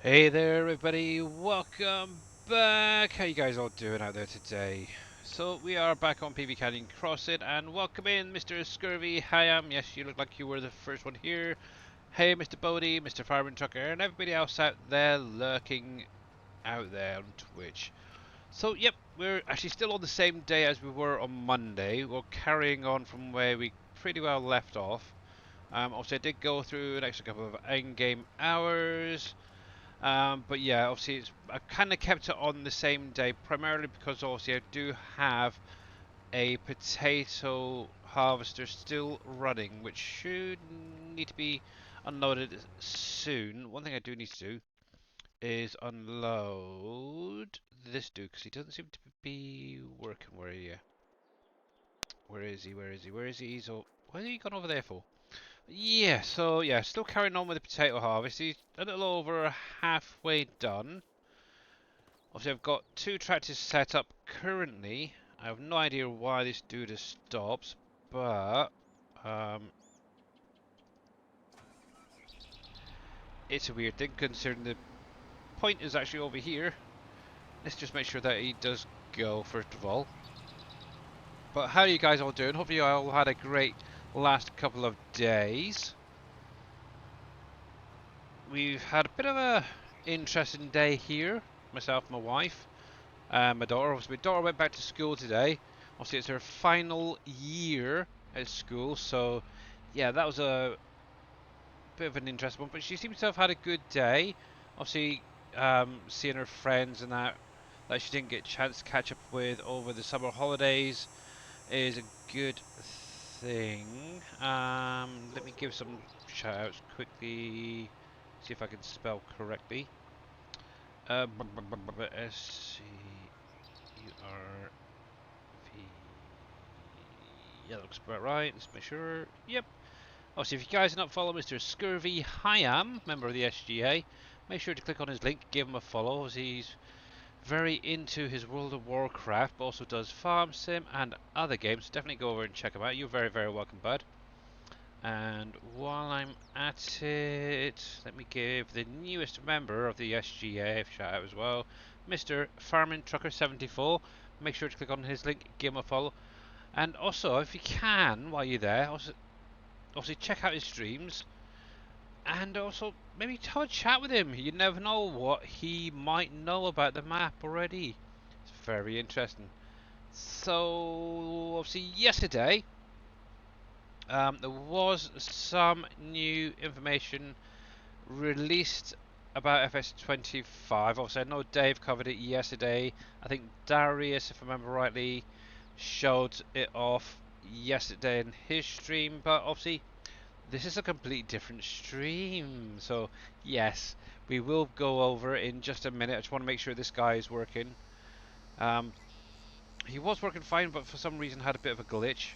Hey there everybody, welcome back. How you guys all doing out there today? So we are back on PV Canyon Cross It, and welcome in Mr. Scurvy. Hi, yes, you look like you were the first one here. Hey Mr. Bodie, Mr. Fireman Trucker, and everybody else out there lurking out there on Twitch. So yep, we're actually still on the same day as we were on Monday. We're carrying on from where we pretty well left off. Obviously I did go through an extra couple of in-game hours. But yeah, obviously I kind of kept it on the same day, primarily because obviously I do have a potato harvester still running, which should need to be unloaded soon. One thing I do need to do is unload this dude, because he doesn't seem to be working. Where are you? Where is he? Where is he? Where is he? He's all... What are you gone over there for? Yeah, so yeah, still carrying on with the potato harvest. He's a little over halfway done. Obviously, I've got two tractors set up currently. I have no idea why this dude has stopped, but um, it's a weird thing considering the point is actually over here. Let's just make sure that he does go first of all. But how are you guys all doing? Hopefully you all had a great last couple of days. We've had a bit of a interesting day here. Myself, my wife, my daughter. Obviously, my daughter went back to school today. Obviously, it's her final year at school, so yeah, that was a bit of an interesting one. But she seems to have had a good day. Obviously, seeing her friends and that she didn't get a chance to catch up with over the summer holidays is a good thing. Let me give some shout outs quickly. See if I can spell correctly. SCURV. Yeah, that looks about right. Let's make sure. Yep. Also, if you guys are not following Mr. Scurvy Hyam, member of the SGA, make sure to click on his link, give him a follow, as he's very into his World of Warcraft, but also does Farm Sim and other games. Definitely go over and check him out. You're very, very welcome, bud. And while I'm at it, let me give the newest member of the SGA a shout out as well, Mr. Farming Trucker 74. Make sure to click on his link, give him a follow. And also, if you can, while you're there, also, obviously check out his streams. And also, maybe have a chat with him. You never know what he might know about the map already. It's very interesting. So, obviously, yesterday, there was some new information released about FS25. Obviously, I know Dave covered it yesterday. I think Darius, if I remember rightly, showed it off yesterday in his stream. But obviously, this is a completely different stream. So, yes, we will go over it in just a minute. I just want to make sure this guy is working. Um, he was working fine, but for some reason had a bit of a glitch.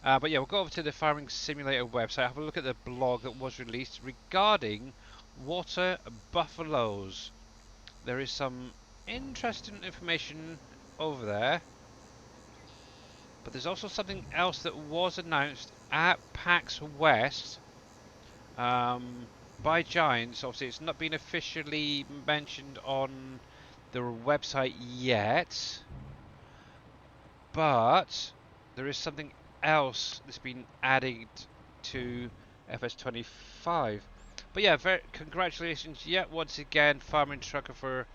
But yeah, we'll go over to the Farming Simulator website, have a look at the blog that was released regarding water buffaloes. There is some interesting information over there, but there's also something else that was announced at PAX West um, by Giants. Obviously, it's not been officially mentioned on the website yet, but there is something else that's been added to FS25. But yeah, congratulations yet once again, Farming Trucker, for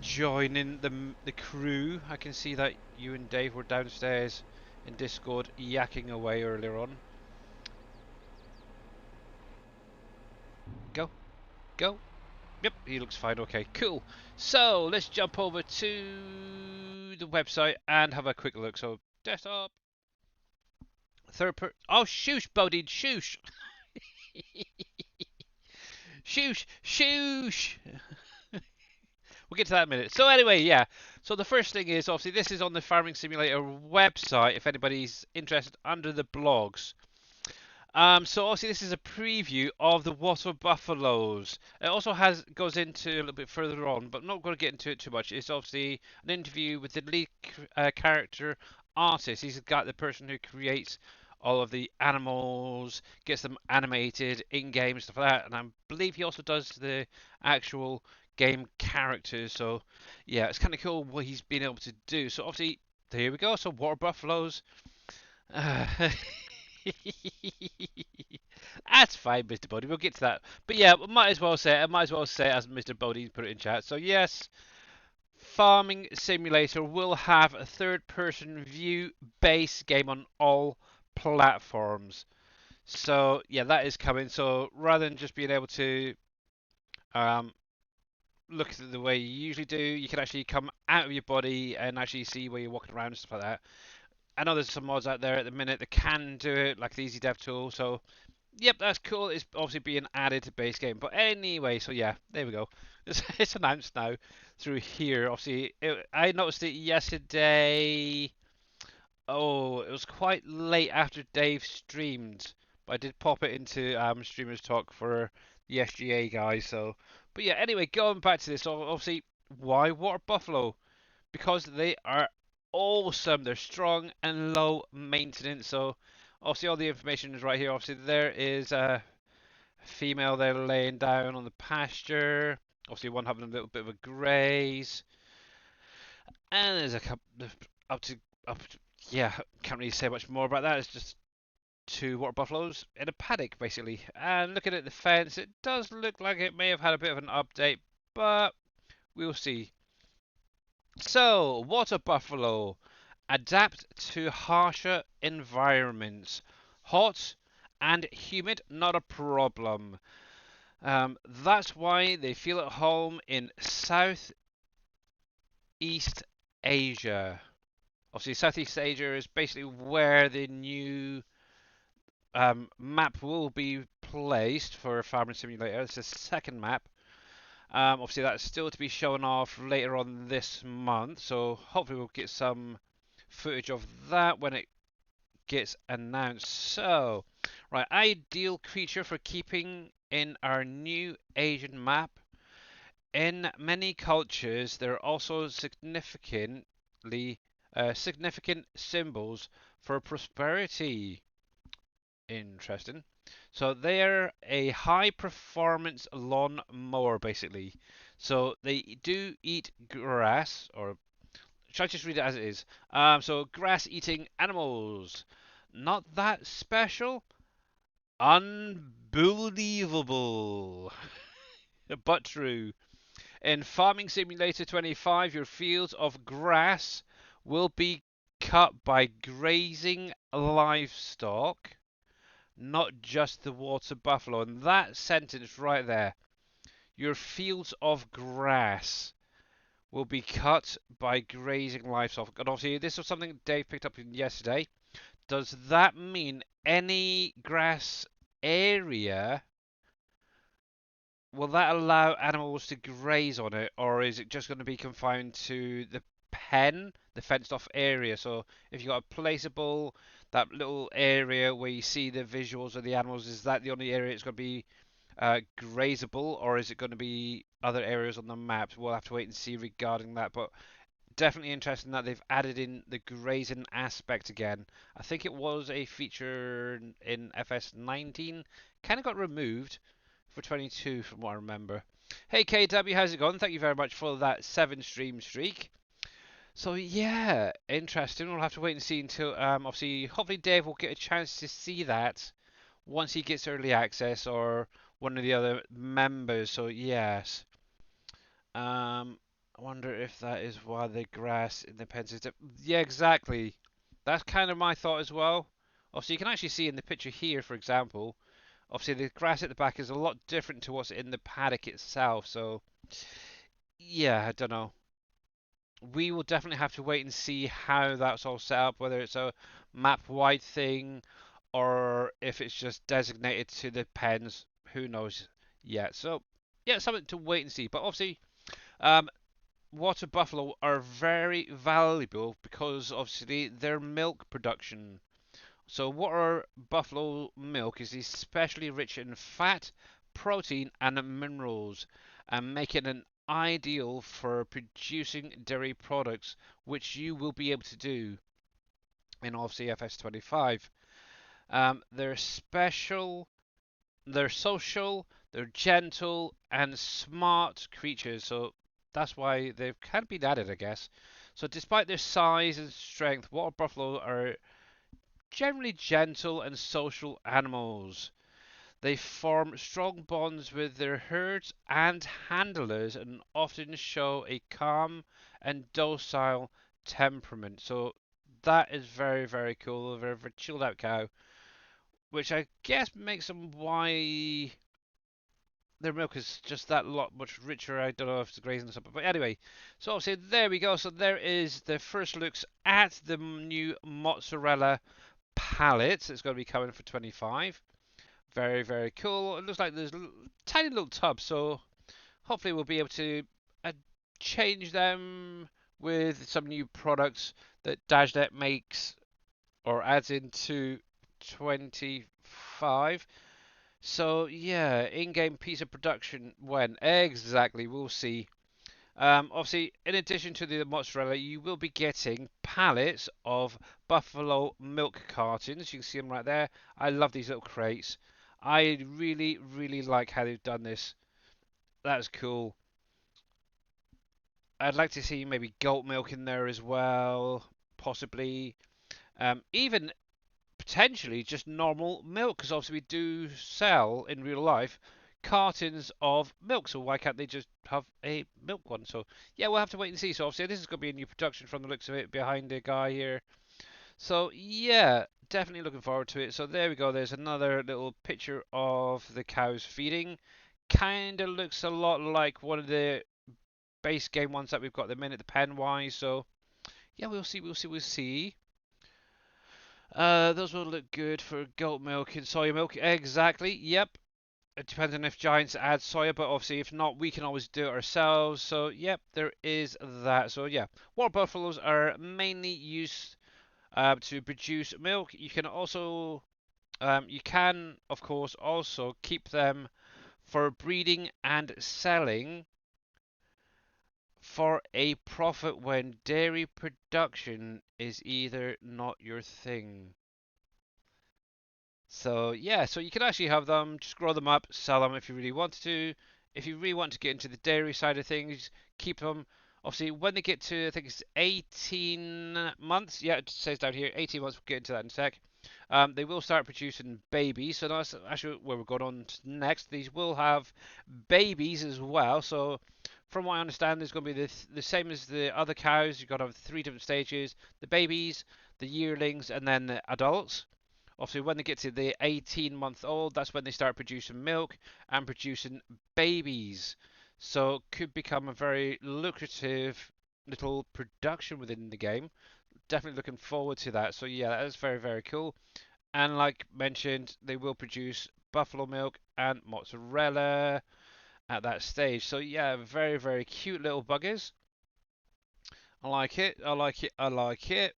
joining the crew. I can see that you and Dave were downstairs in Discord yakking away earlier on. Go, go. Yep, he looks fine. Okay, cool. So let's jump over to the website and have a quick look. So desktop, Oh, shoosh, Bodie, shoosh. Shoosh, shoosh. We'll get to that in a minute. So anyway, yeah. So the first thing is, obviously, this is on the Farming Simulator website, if anybody's interested, under the blogs. So obviously this is a preview of the water buffaloes. It also goes into a little bit further on, but I'm not going to get into it too much. It's obviously an interview with the lead character artist. He's the person who creates all of the animals, gets them animated in game, stuff like that. And I believe he also does the actual game characters. So yeah, it's kind of cool what he's been able to do. So obviously, here we go. So water buffaloes. Uh, That's fine, Mr. Bodie. We'll get to that. But yeah, might as well say it. I might as well say it as Mr. Bodie put it in chat. So yes, Farming Simulator will have a third-person view base game on all platforms. So yeah, that is coming. So rather than just being able to um, look at it the way you usually do, you can actually come out of your body and actually see where you're walking around and stuff like that. I know there's some mods out there at the minute that can do it, like the Easy Dev tool. So yep, that's cool. It's obviously being added to base game. But anyway, so yeah, there we go. It's announced now through here. Obviously, I noticed it yesterday. Oh, it was quite late after Dave streamed, but I did pop it into streamers talk for the SGA guys. So, but yeah, anyway, going back to this, obviously, why water buffalo? Because they are awesome. They're strong and low maintenance. So, obviously, all the information is right here. Obviously, there is a female there laying down on the pasture. Obviously, one having a little bit of a graze, and there's a couple up to up. To, yeah, can't really say much more about that. It's just two water buffaloes in a paddock, basically. And looking at the fence, it does look like it may have had a bit of an update, but we'll see. So, water buffalo adapt to harsher environments. Hot and humid, not a problem. That's why they feel at home in Southeast Asia. Obviously, Southeast Asia is basically where the new map will be placed for Farming Simulator. It's the second map. Obviously, that's still to be shown off later on this month, so hopefully we'll get some footage of that when it gets announced. So, right, ideal creature for keeping in our new Asian map. In many cultures, there are also significant symbols for prosperity. Interesting. So they're a high performance lawn mower, basically. So they do eat grass, or should I just read it as it is? So grass eating animals. Not that special. Unbelievable. But true. In Farming Simulator 25, your fields of grass will be cut by grazing livestock, not just the water buffalo. And that sentence right there, your fields of grass will be cut by grazing livestock. And obviously, this was something Dave picked up yesterday. Does that mean any grass area, will that allow animals to graze on it, or is it just going to be confined to the pen, the fenced off area? So if you've got a placeable, that little area where you see the visuals of the animals, is that the only area it's going to be grazable, or is it going to be other areas on the map? We'll have to wait and see regarding that. But definitely interesting that they've added in the grazing aspect again. I think it was a feature in FS19, kind of got removed for 22 from what I remember. Hey KW, how's it going? Thank you very much for that 7 stream streak. So yeah, interesting. We'll have to wait and see until obviously hopefully Dave will get a chance to see that once he gets early access or one of the other members. So yes. I wonder if that is why the grass in the pens is yeah, exactly. That's kind of my thought as well. Obviously you can actually see in the picture here, for example, obviously the grass at the back is a lot different to what's in the paddock itself. So yeah, I don't know. We will definitely have to wait and see how that's all set up, whether it's a map-wide thing or if it's just designated to the pens. Who knows yet? So yeah, something to wait and see. But obviously, um, water buffalo are very valuable because obviously their milk production. So water buffalo milk is especially rich in fat, protein, and minerals, and make it an ideal for producing dairy products, which you will be able to do in obviously FS25. They're special, they're social, they're gentle, and smart creatures. So that's why they've kind of been added, I guess. So despite their size and strength, water buffalo are generally gentle and social animals. They form strong bonds with their herds and handlers and often show a calm and docile temperament. So that is very, very cool. A very, very chilled out cow, which I guess makes them why their milk is just that lot much richer. I don't know if it's grazing or something. But anyway, so obviously there we go. So there is the first looks at the new mozzarella palette. It's going to be coming for 25. Very, very cool. It looks like there's tiny little tubs, so hopefully we'll be able to uh, change them with some new products that Dashnet makes or adds into 25. So yeah, in-game piece of production when exactly we'll see. Obviously, in addition to the mozzarella, you will be getting pallets of buffalo milk cartons. You can see them right there. I love these little crates. I really, really like how they've done this. That's cool. I'd like to see maybe goat milk in there as well, possibly. Even potentially just normal milk, because obviously we do sell in real life cartons of milk. So why can't they just have a milk one? So yeah, we'll have to wait and see. So obviously this is going to be a new production from the looks of it behind the guy here. So yeah, definitely looking forward to it. So there we go. There's another little picture of the cows feeding. Kind of looks a lot like one of the base game ones that we've got at the minute, the pen wise. So yeah, we'll see, we'll see, we'll see. Those will look good for goat milk and soya milk. Exactly. Yep. It depends on if Giants add soya, but obviously if not, we can always do it ourselves. So yep, there is that. So yeah, water buffaloes are mainly used to produce milk. You can also, you can of course also keep them for breeding and selling for a profit when dairy production is either not your thing. So yeah, so you can actually have them, just grow them up, sell them if you really want to. If you really want to get into the dairy side of things, keep them. Obviously, when they get to, I think it's 18 months. Yeah, it says down here, 18 months. We'll get into that in a sec. They will start producing babies, so that's actually where we're going on to next. These will have babies as well. So, from what I understand, there's going to be the same as the other cows. You've got to have three different stages: the babies, the yearlings, and then the adults. Obviously, when they get to the 18-month-old, that's when they start producing milk and producing babies. So it could become a very lucrative little production within the game. Definitely looking forward to that. So yeah, that is very, very cool. And like mentioned, they will produce buffalo milk and mozzarella at that stage. So yeah, very, very cute little buggers. I like it. I like it. I like it.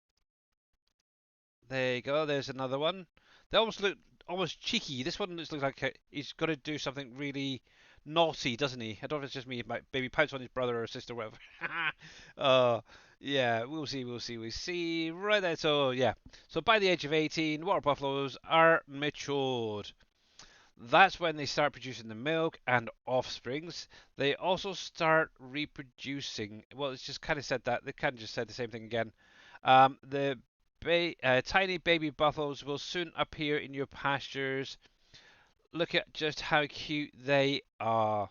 There you go. There's another one. They almost look almost cheeky. This one looks like he's got to do something really naughty, doesn't he? I don't know if it's just me. Maybe pounce on his brother or sister, or whatever. uh, yeah, we'll see. We'll see. We'll see. Right there. So yeah. So by the age of 18, water buffaloes are matured. That's when they start producing the milk and offsprings. They also start reproducing. Well, it's just kind of said that. They kind of just said the same thing again. The tiny baby buffaloes will soon appear in your pastures. Look at just how cute they are.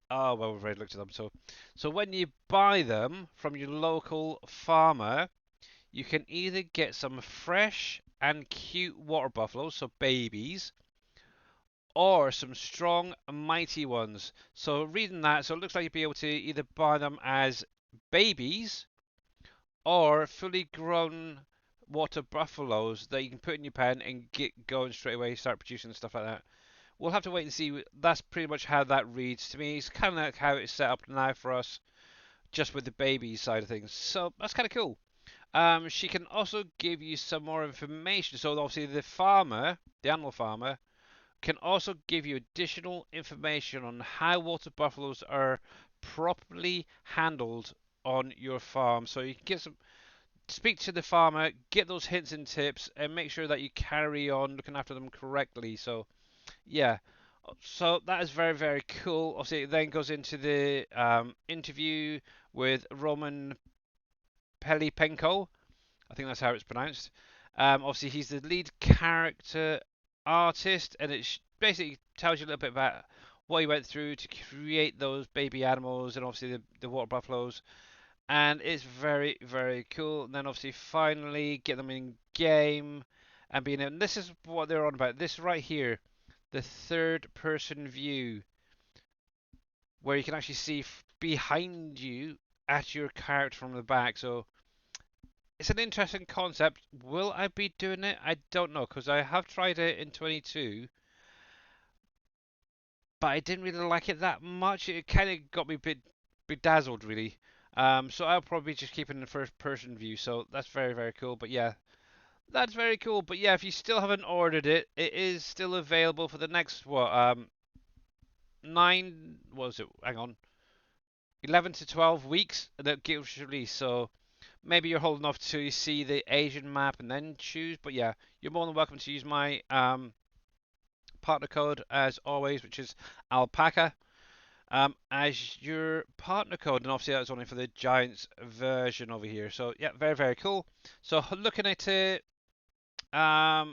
Oh, well, we've already looked at them. So when you buy them from your local farmer, you can either get some fresh and cute water buffaloes, so babies, or some strong, mighty ones. So reading that, so it looks like you'll be able to either buy them as babies or fully grown water buffaloes that you can put in your pen and get going straight away, start producing stuff like that. We'll have to wait and see. That's pretty much how that reads to me. It's kind of like how it's set up now for us, just with the baby side of things. So that's kind of cool. She can also give you some more information. So obviously the farmer, the animal farmer, can also give you additional information on how water buffaloes are properly handled on your farm. So you can get some speak to the farmer, get those hints and tips, and make sure that you carry on looking after them correctly. So yeah, so that is very, very cool. Obviously, it then goes into the interview with Roman Pelipenko. I think that's how it's pronounced. Obviously, he's the lead character artist, and it basically tells you a little bit about what he went through to create those baby animals and obviously the water buffaloes. And it's very, very cool. And then obviously, finally, get them in game and being. And this is what they're on about. This right here, the third person view, where you can actually see behind you at your character from the back. So it's an interesting concept. Will I be doing it? I don't know, because I have tried it in 22, but I didn't really like it that much. It kind of got me a bit bedazzled, really. So I'll probably just keep it in the first person view. So that's very, very cool. But yeah, that's very cool. But yeah, if you still haven't ordered it, it is still available for the next what 9, what was it? Hang on, 11 to 12 weeks that gives release. So maybe you're holding off to see the Asian map and then choose. But yeah, you're more than welcome to use my partner code as always, which is alpaca, as your partner code. And obviously that's only for the Giants version over here. So yeah, very, very cool. So looking at it, we're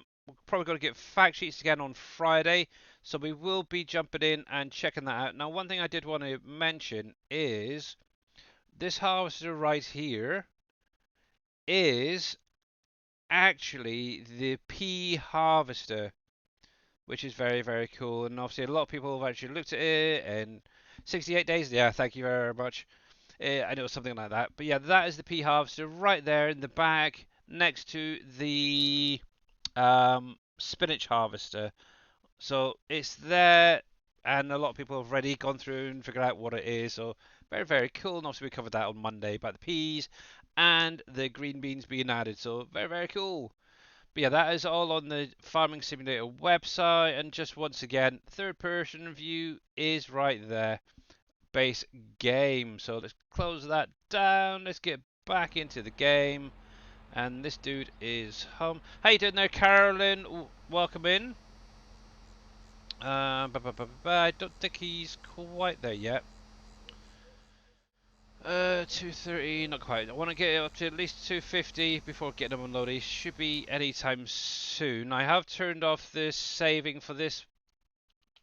probably going to get fact sheets again on Friday. So we will be jumping in and checking that out. Now, one thing I did want to mention is this harvester right here is actually the pea harvester, which is very, very cool. And obviously, a lot of people have actually looked at it. And 68 days, yeah, thank you very much. I know something like that. But yeah, that is the pea harvester right there in the back next to the spinach harvester. So it's there, and a lot of people have already gone through and figured out what it is. So very, very cool. And obviously, we covered that on Monday about the peas and the green beans being added. So very, very cool. But yeah, that is all on the Farming Simulator website. And just once again, third person view is right there. Base game. So let's close that down. Let's get back into the game. And this dude is home. How you doing there, Carolyn? Welcome in. I don't think he's quite there yet. 230, not quite. I want to get it up to at least 250 before getting him unloaded. He should be anytime soon. I have turned off the saving for this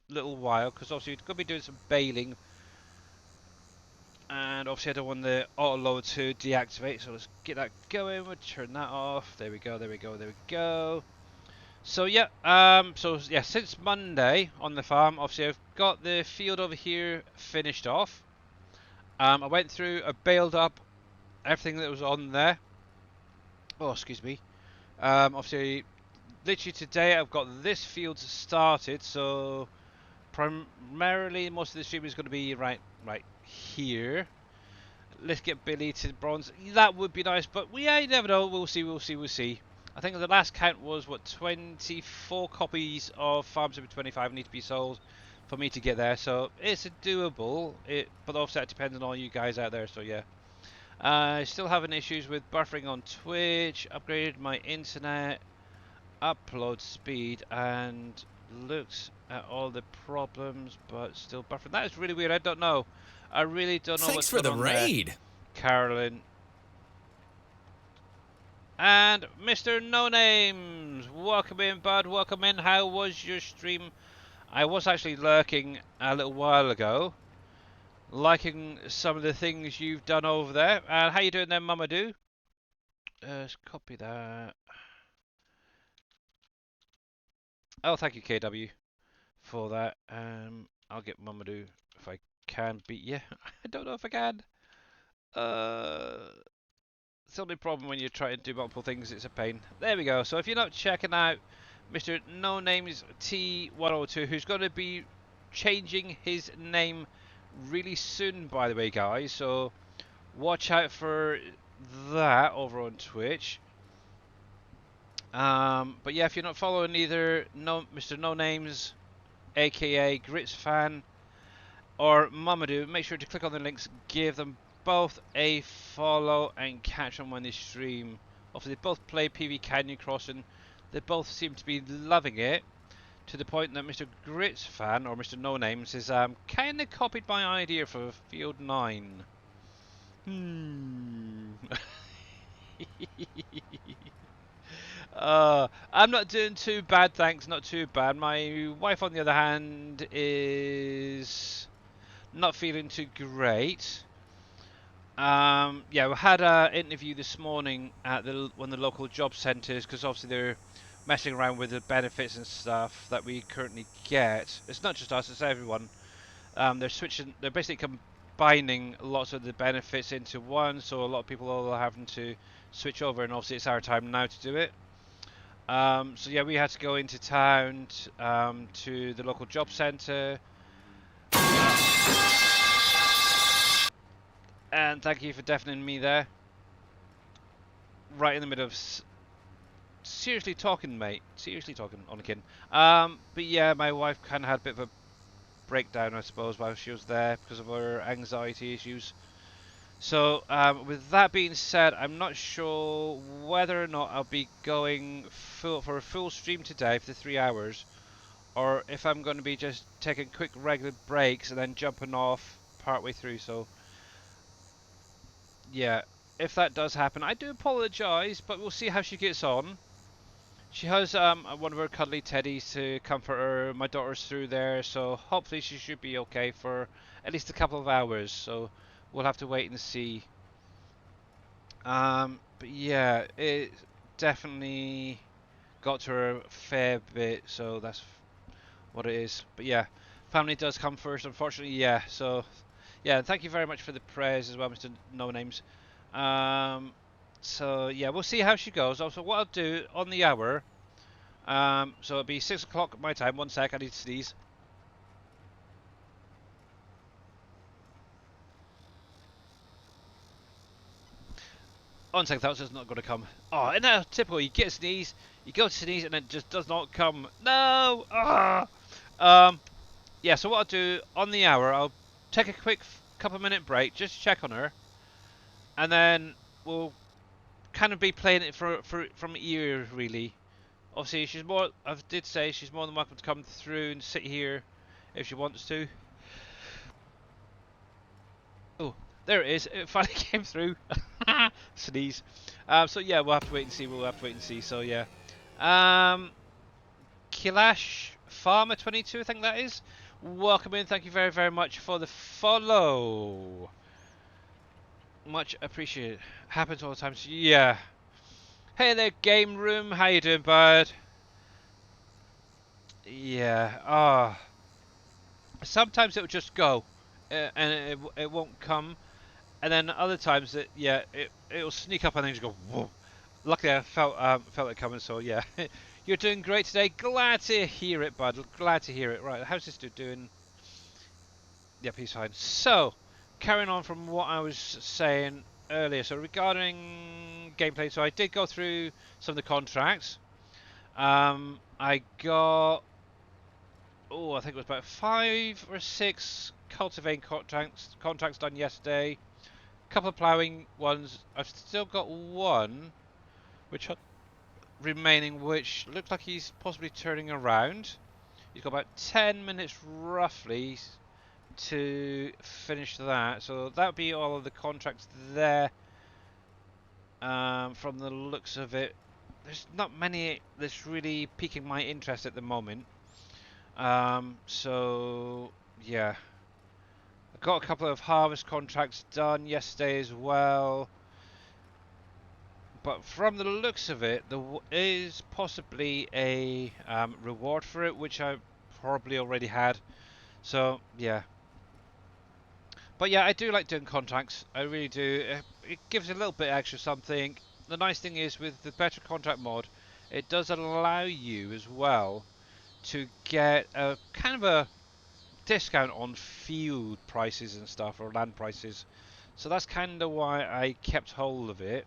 little while because obviously we're going to be doing some baling. And obviously I don't want the auto load to deactivate, so let's get that going. We'll turn that off. There we go, there we go, there we go. So yeah, since Monday on the farm, obviously I've got the field over here finished off. I went through, I baled up everything that was on there. Oh, excuse me. Obviously, literally today I've got this field started, so primarily most of the stream is going to be right here. Let's get Billy to bronze. That would be nice, but I never know. We'll see, we'll see, we'll see. I think the last count was, what, 24 copies of Farm Sim 25 need to be sold for me to get there. So it's doable, but obviously it depends on all you guys out there, so yeah. Still having issues with buffering on Twitch. Upgraded my internet, upload speed, and looked at all the problems, but still buffering. That is really weird. I don't know. I really don't know what's going on there. Thanks for the raid, Carolyn. And Mr. No Names, welcome in, bud. Welcome in. How was your stream? I was actually lurking a little while ago, liking some of the things you've done over there. And how you doing there, Mamadou? Let's copy that. Oh, thank you, KW, for that. I'll get Mamadou if I can beat you. I don't know if I can. It's the only problem when you try to do multiple things, it's a pain. There we go. So if you're not checking out Mr. No Names T102, who's going to be changing his name really soon, by the way, guys. So watch out for that over on Twitch. But yeah, if you're not following either Mr. No Names, aka Grits Fan, or Mamadou, make sure to click on the links, give them both a follow and catch them when they stream. Obviously, they both play PV Canyon Crossing. They both seem to be loving it, to the point that Mr. Grits fan, or Mr. No Names, is kind of copied my idea for Field 9. I'm not doing too bad, thanks. Not too bad. My wife, on the other hand, is not feeling too great. Yeah, we had an interview this morning at one of the local job centres, because obviously they're messing around with the benefits and stuff that we currently get. It's not just us; it's everyone. They're basically combining lots of the benefits into one, so a lot of people are having to switch over, and obviously it's our time now to do it. So yeah, we had to go into town to the local job centre. And thank you for deafening me there. Right in the middle of seriously talking, mate. Seriously talking, on again. But yeah, my wife kind of had a bit of a breakdown, I suppose, while she was there because of her anxiety issues. So, with that being said, I'm not sure whether or not I'll be going for a full stream today for the 3 hours, or if I'm going to be just taking quick regular breaks and then jumping off partway through. So, yeah, if that does happen, I do apologise, but we'll see how she gets on. She has one of her cuddly teddies to comfort her. My daughter's through there, so hopefully she should be okay for at least a couple of hours. So we'll have to wait and see. But yeah, it definitely got to her a fair bit, so that's what it is. But yeah, family does come first, unfortunately. Yeah, so yeah, thank you very much for the prayers as well, Mr. No Names. So yeah, we'll see how she goes. Also, what I'll do on the hour. So it'll be 6 o'clock my time. 1 sec, I need to sneeze. One sec, that was just not going to come. Oh, and now typical. You get a sneeze, you go to sneeze, and it just does not come. No. Ah. Yeah. So what I'll do on the hour, I'll take a quick couple-minute break, just check on her, and then we'll kind of be playing it from ear, really. Obviously, she's more. I did say she's more than welcome to come through and sit here if she wants to. Oh, there it is. It finally came through. Sneeze. So yeah, we'll have to wait and see. We'll have to wait and see. So yeah. Kilash Farmer 22, I think that is. Welcome in. Thank you very, very much for the follow. Much appreciated. Happens all the time. So yeah. Hey there, Game Room. How you doing, bud? Yeah. Ah. Sometimes it'll just go, and it won't come. And then other times it'll sneak up and then just go whoa. Luckily I felt it coming, so yeah. You're doing great today. Glad to hear it, bud. Glad to hear it. Right, how's this dude doing? Yep, he's fine. So, carrying on from what I was saying earlier. So regarding gameplay, so I did go through some of the contracts. I got I think it was about 5 or 6 cultivating contracts done yesterday. Couple of ploughing ones. I've still got one which remaining, which looks like he's possibly turning around. He's got about 10 minutes roughly to finish that, so that'll be all of the contracts there. From the looks of it, there's not many that's really piquing my interest at the moment. So yeah, I got a couple of harvest contracts done yesterday as well. But from the looks of it, there is possibly a reward for it, which I probably already had. So, yeah. But yeah, I do like doing contracts. I really do. It gives a little bit extra something. The nice thing is, with the better contract mod, it does allow you as well to get a kind of a discount on field prices and stuff, or land prices. So that's kind of why I kept hold of it.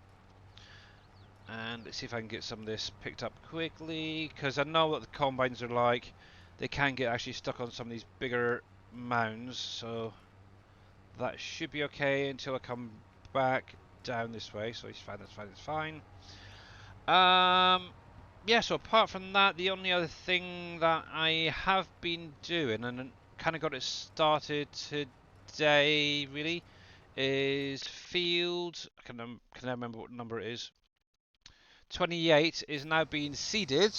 And let's see if I can get some of this picked up quickly, because I know what the combines are like. They can get actually stuck on some of these bigger mounds, so That should be okay until I come back down this way. So it's fine, that's fine, that's fine. Yeah, so apart from that, the only other thing that I have been doing, and kind of got it started today, really, is field. Can I remember what number it is? 28 is now being seeded.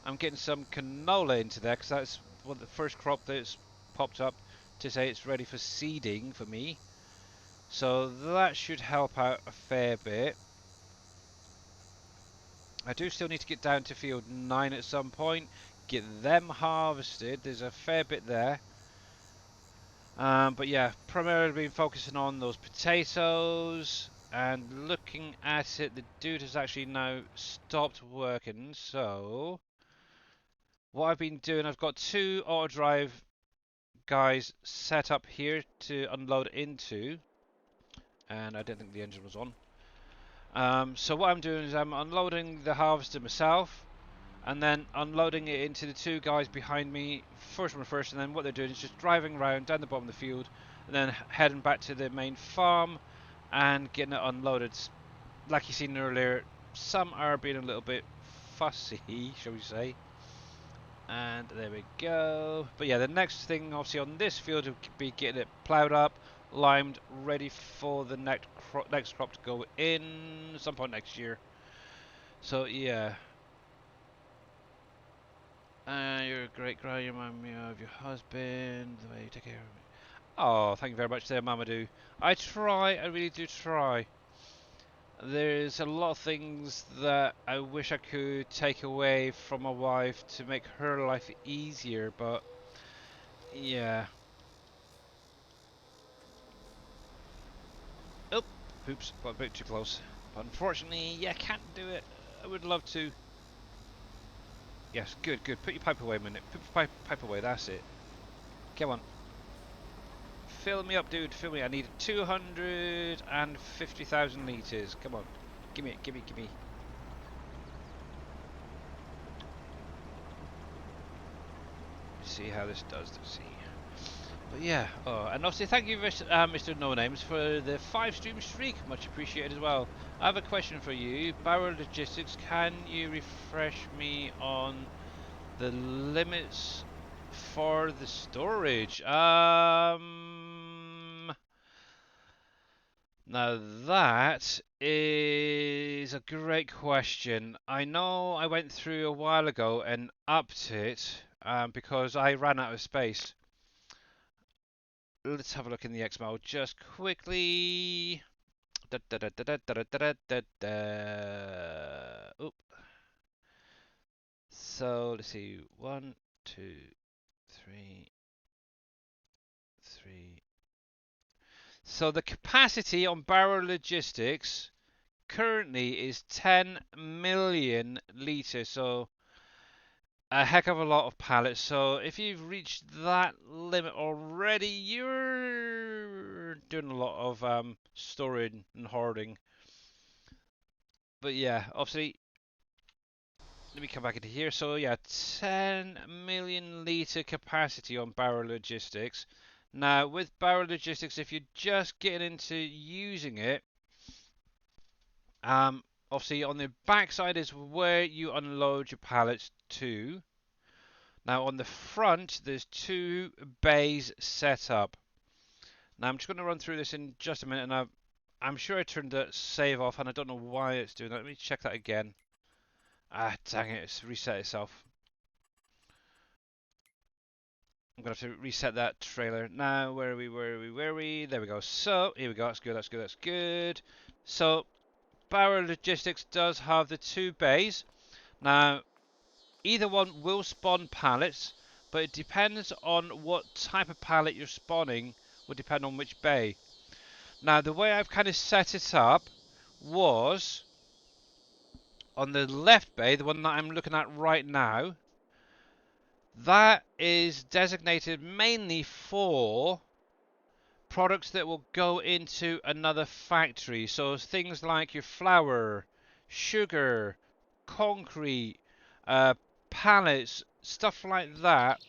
I'm getting some canola into there because that's one of the first crop that's popped up to say it's ready for seeding for me. So that should help out a fair bit. I do still need to get down to field 9 at some point, get them harvested. There's a fair bit there. But yeah, primarily been focusing on those potatoes and looking at it. The dude has actually now stopped working. So what I've been doing, I've got two auto drive guys set up here to unload into, and I didn't think the engine was on. So what I'm doing is I'm unloading the harvester myself, and then unloading it into the two guys behind me, first one first, and then what they're doing is just driving around down the bottom of the field, and then heading back to the main farm and getting it unloaded. Like you seen earlier, some are being a little bit fussy, shall we say. And there we go. But yeah, the next thing obviously on this field will be getting it ploughed up, limed, ready for the next crop to go in some point next year. So yeah. You're a great guy. You remind me of your husband, the way you take care of me. Oh, thank you very much there, Mamadou. I try, I really do try. There's a lot of things that I wish I could take away from my wife to make her life easier, but yeah. Oh, oops, got a bit too close. But unfortunately, yeah, can't do it. I would love to. Yes, good, good. Put your pipe away a minute. Put your pipe away, that's it. Come on. Fill me up, dude. Fill me. I need 250,000 litres. Come on. Gimme it, gimme, gimme. See how this does, let's see. But yeah, oh, and obviously thank you, Mr. No Names, for the 5-stream streak. Much appreciated as well. I have a question for you. Barrel Logistics, can you refresh me on the limits for the storage? Now that is a great question. I know I went through a while ago and upped it because I ran out of space. Let's have a look in the XML just quickly. Da, da, da, da, da, da, da, da, da. Oop. So let's see. 1, 2, 3, 3. So the capacity on Barrow Logistics currently is 10 million litres. So a heck of a lot of pallets. So if you've reached that limit already, you're doing a lot of storing and hoarding. But yeah, obviously, let me come back into here. So yeah, 10 million litre capacity on Barrow Logistics. Now with Barrow Logistics, if you're just getting into using it, obviously on the backside is where you unload your pallets to. Now on the front, there's two bays set up. Now I'm just going to run through this in just a minute, and I'm sure I turned the save off, and I don't know why it's doing that. Let me check that again. Ah, dang it, it's reset itself. I'm going to have to reset that trailer. Now, where are we, where are we, where are we? There we go. So, here we go. That's good, that's good, that's good. So, Barrow Logistics does have the two bays. Now, either one will spawn pallets, but it depends on what type of pallet you're spawning, will depend on which bay. Now, the way I've kind of set it up was on the left bay, the one that I'm looking at right now, that is designated mainly for products that will go into another factory. So things like your flour, sugar, concrete, pallets, stuff like that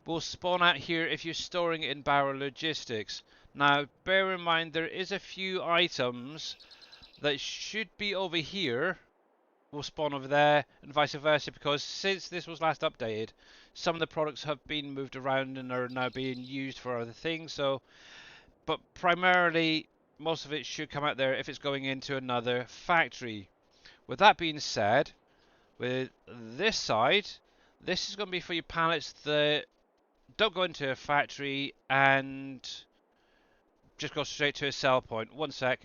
will spawn out here if you're storing it in Barrow Logistics. Now, bear in mind there is a few items that should be over here will spawn over there, and vice versa, because since this was last updated, some of the products have been moved around and are now being used for other things. So, but primarily, most of it should come out there if it's going into another factory. With that being said, with this side, this is going to be for your pallets that don't go into a factory and just go straight to a sell point. One sec.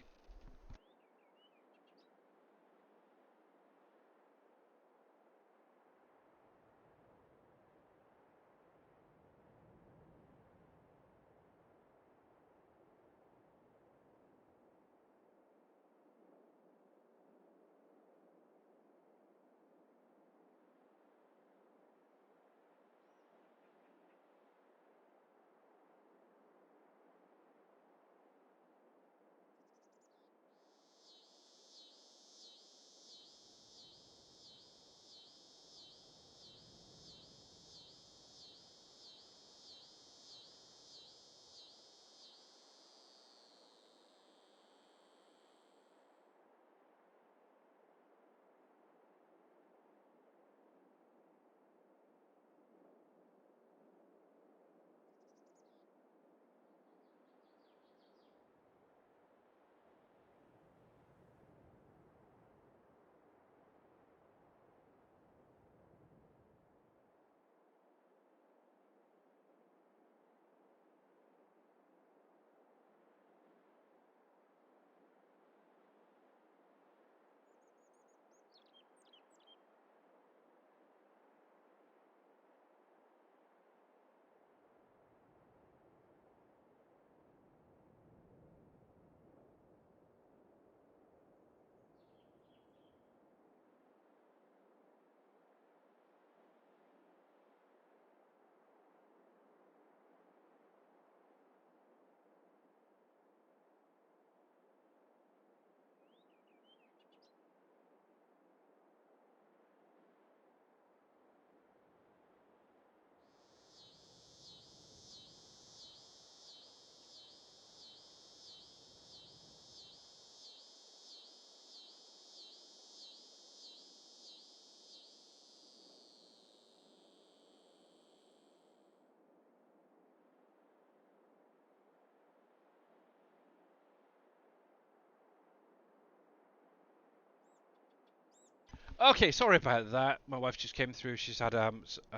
Okay, sorry about that. My wife just came through. She's had a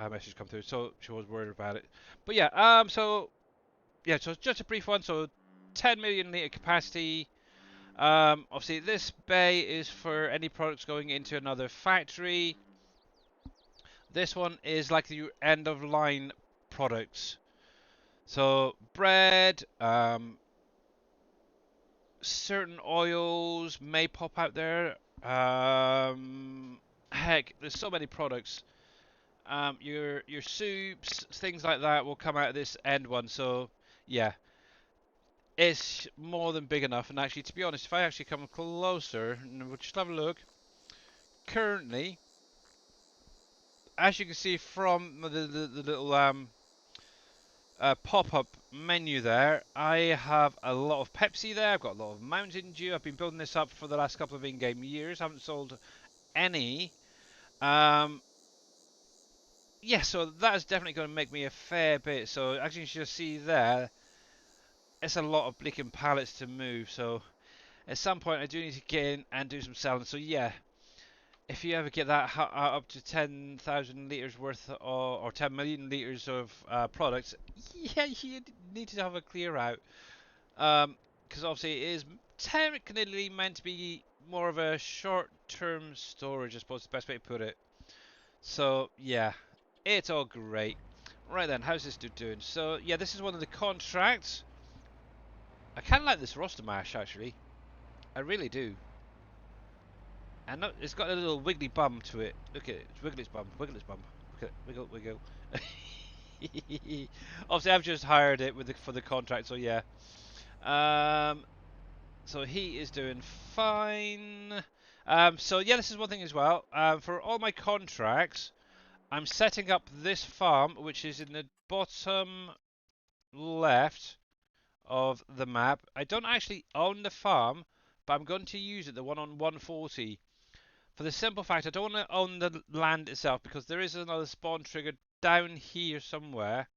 message come through, so she was worried about it. But yeah, so just a brief one. So 10 million litre capacity. Obviously, this bay is for any products going into another factory. This one is like the end of line products. So bread, certain oils may pop out there. Heck, there's so many products. Your soups, things like that will come out of this end one. So yeah, it's more than big enough. And actually, to be honest, if I actually come closer and we'll just have a look, currently, as you can see from the little pop-up menu there, I have a lot of Pepsi there. I've got a lot of Mountain Dew. I've been building this up for the last couple of in-game years. I haven't sold any. Um, yeah, so that is definitely going to make me a fair bit. So as you can just see there, it's a lot of blinking pallets to move. So at some point I do need to get in and do some selling. So yeah, if you ever get that up to 10,000 litres worth or 10 million litres of products, yeah, you need to have a clear out. Because obviously it is technically meant to be more of a short-term storage, I suppose is the best way to put it. So yeah, it's all great. Right then, how's this dude doing? So yeah, this is one of the contracts. I kind of like this roster mash actually. I really do. And look, it's got a little wiggly bum to it. Look at it. It's wiggle its bum. Wiggle its bum. Look at it. Wiggle, wiggle. Obviously, I've just hired it for the contract, so yeah. Um, so he is doing fine. So yeah, this is one thing as well. For all my contracts, I'm setting up this farm, which is in the bottom left of the map. I don't actually own the farm, but I'm going to use it, the one on 140. For the simple fact, I don't want to own the land itself because there is another spawn trigger down here somewhere.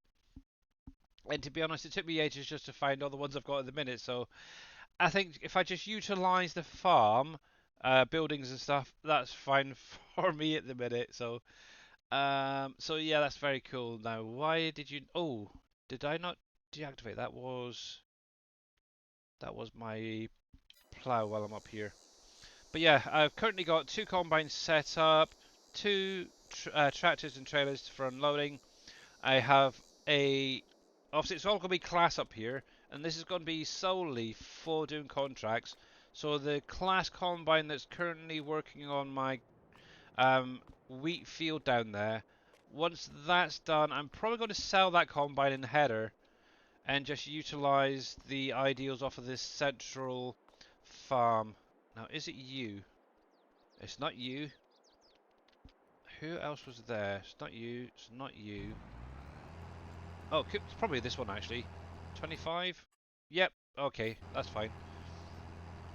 And to be honest, it took me ages just to find all the ones I've got at the minute. So I think if I just utilize the farm, buildings and stuff, that's fine for me at the minute. So yeah, that's very cool. Now, why did you? Oh, did I not deactivate? That was my plow while I'm up here. But yeah, I've currently got two combines set up, two tractors and trailers for unloading. I have a obviously it's all going to be class up here, and this is going to be solely for doing contracts. So the class combine that's currently working on my wheat field down there, once that's done, I'm probably going to sell that combine in header and just utilize the ideals off of this central farm. Now, is it you? It's not you. Who else was there? It's not you. It's not you. Oh, it's probably this one actually. 25? Yep. Okay, that's fine.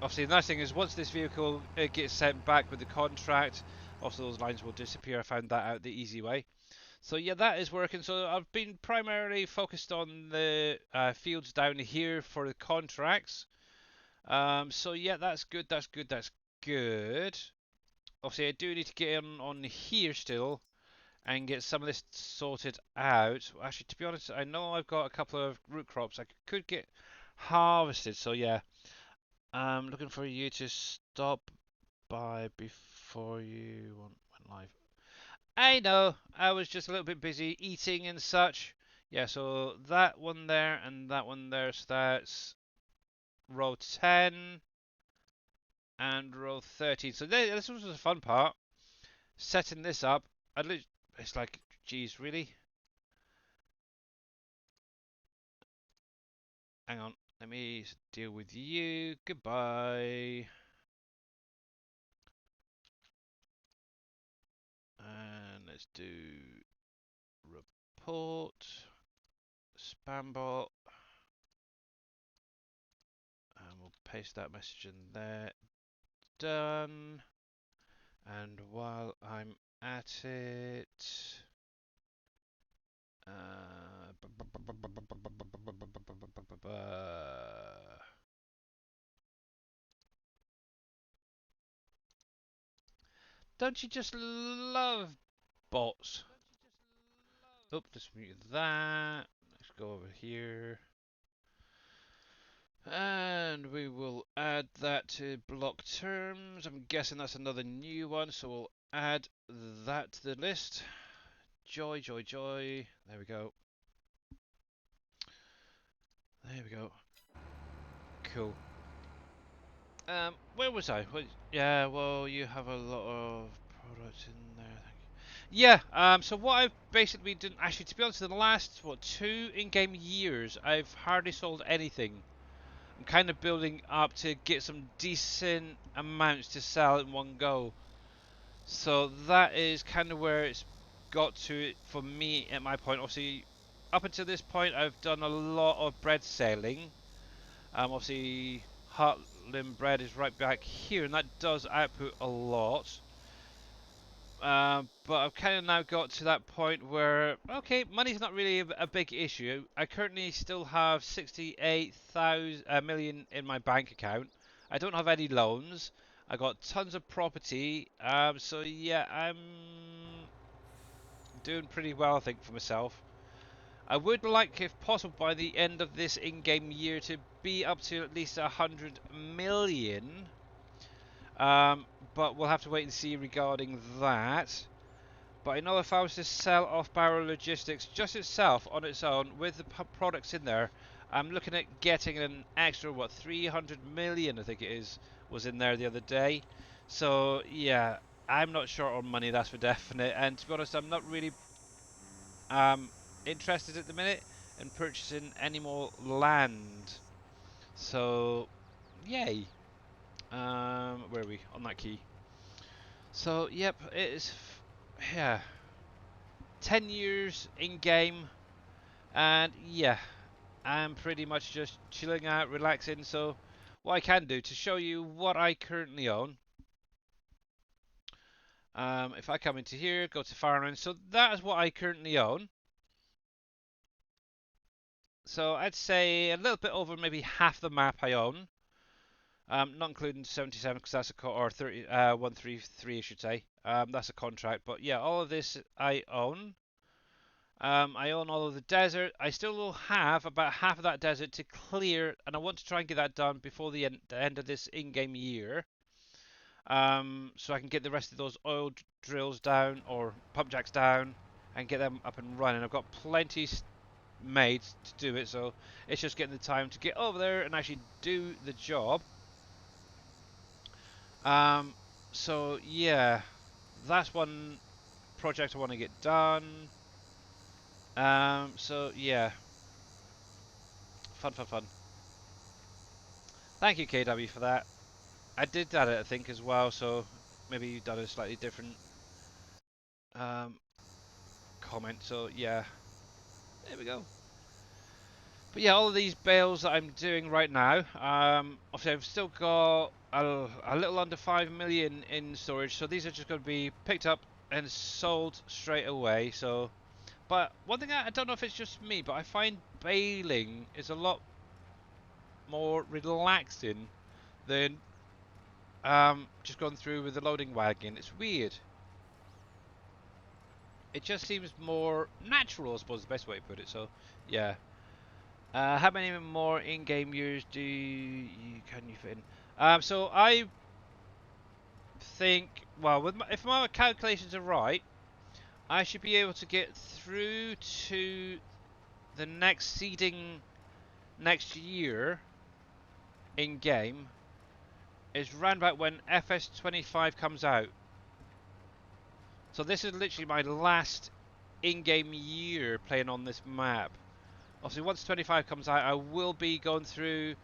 Obviously, the nice thing is once this vehicle gets sent back with the contract, also those lines will disappear. I found that out the easy way. So yeah, that is working. So I've been primarily focused on the fields down here for the contracts. So yeah, that's good. That's good. That's good. Obviously, I do need to get in on here still and get some of this sorted out. Actually, to be honest, I know I've got a couple of root crops I could get harvested. So yeah, I'm looking for you to stop by before you went live. I know, I was just a little bit busy eating and such. Yeah, so that one there and that one there, so that's row 10 and row 13. So this was the fun part, setting this up. It's like, geez, really? Hang on, let me deal with you. Goodbye. And let's do report, spam bot, and we'll paste that message in there. Done. And while I'm at it, don't you just love bots? Oh, let's mute that. Let's go over here. And we will add that to block terms. I'm guessing that's another new one, so we'll add that to the list. Joy, joy, joy. There we go. There we go. Cool. Where was I? Yeah, well, you have a lot of products in there. Yeah, so what I've basically done, actually, to be honest, in the last, what, 2 in-game years, I've hardly sold anything. I'm kind of building up to get some decent amounts to sell in one go. So that is kind of where it's got to for me at my point. Obviously, up until this point, I've done a lot of bread selling. Obviously, Heartland bread is right back here, and that does output a lot. But I've kind of now got to that point where, okay, money's not really a big issue. I currently still have 68,000 million in my bank account. I don't have any loans. I got tons of property. So yeah, I'm doing pretty well, I think, for myself. I would like, if possible, by the end of this in-game year to be up to at least 100 million. But we'll have to wait and see regarding that. But I know if I was to sell off Barrow Logistics just itself on its own with the products in there, I'm looking at getting an extra, what, 300 million I think it is, was in there the other day. So yeah, I'm not short on money, that's for definite. And to be honest, I'm not really interested at the minute in purchasing any more land. So yay. Where are we on that key? So yep, it is. Yeah. 10 years in game, and yeah, I'm pretty much just chilling out, relaxing. So what I can do to show you what I currently own. If I come into here, go to farming, so that is what I currently own. So I'd say a little bit over maybe half the map I own. Not including 77 because that's or 30, 133 I should say. That's a contract, but yeah, all of this I own. I own all of the desert. I still will have about half of that desert to clear, and I want to try and get that done before the end of this in-game year. So I can get the rest of those oil drills down or pump jacks down and get them up and running. I've got plenty made to do it, so it's just getting the time to get over there and actually do the job. Um, so yeah, that's one project I want to get done. So yeah, fun, fun, fun. Thank you, KW, for that. I did that, I think, as well. So maybe you've done a slightly different um, comment. So yeah, there we go. But yeah, all of these bales that I'm doing right now, obviously I've still got a little under 5 million in storage, so these are just going to be picked up and sold straight away. So, but one thing I don't know if it's just me, but I find baling is a lot more relaxing than just going through with the loading wagon. It's weird. It just seems more natural, I suppose is the best way to put it. So, yeah. How many more in-game years can you fit in? So I think, well, if my calculations are right, I should be able to get through to the next seeding next year in game is round about when FS25 comes out. So this is literally my last in-game year playing on this map. Obviously, once 25 comes out, I will be going through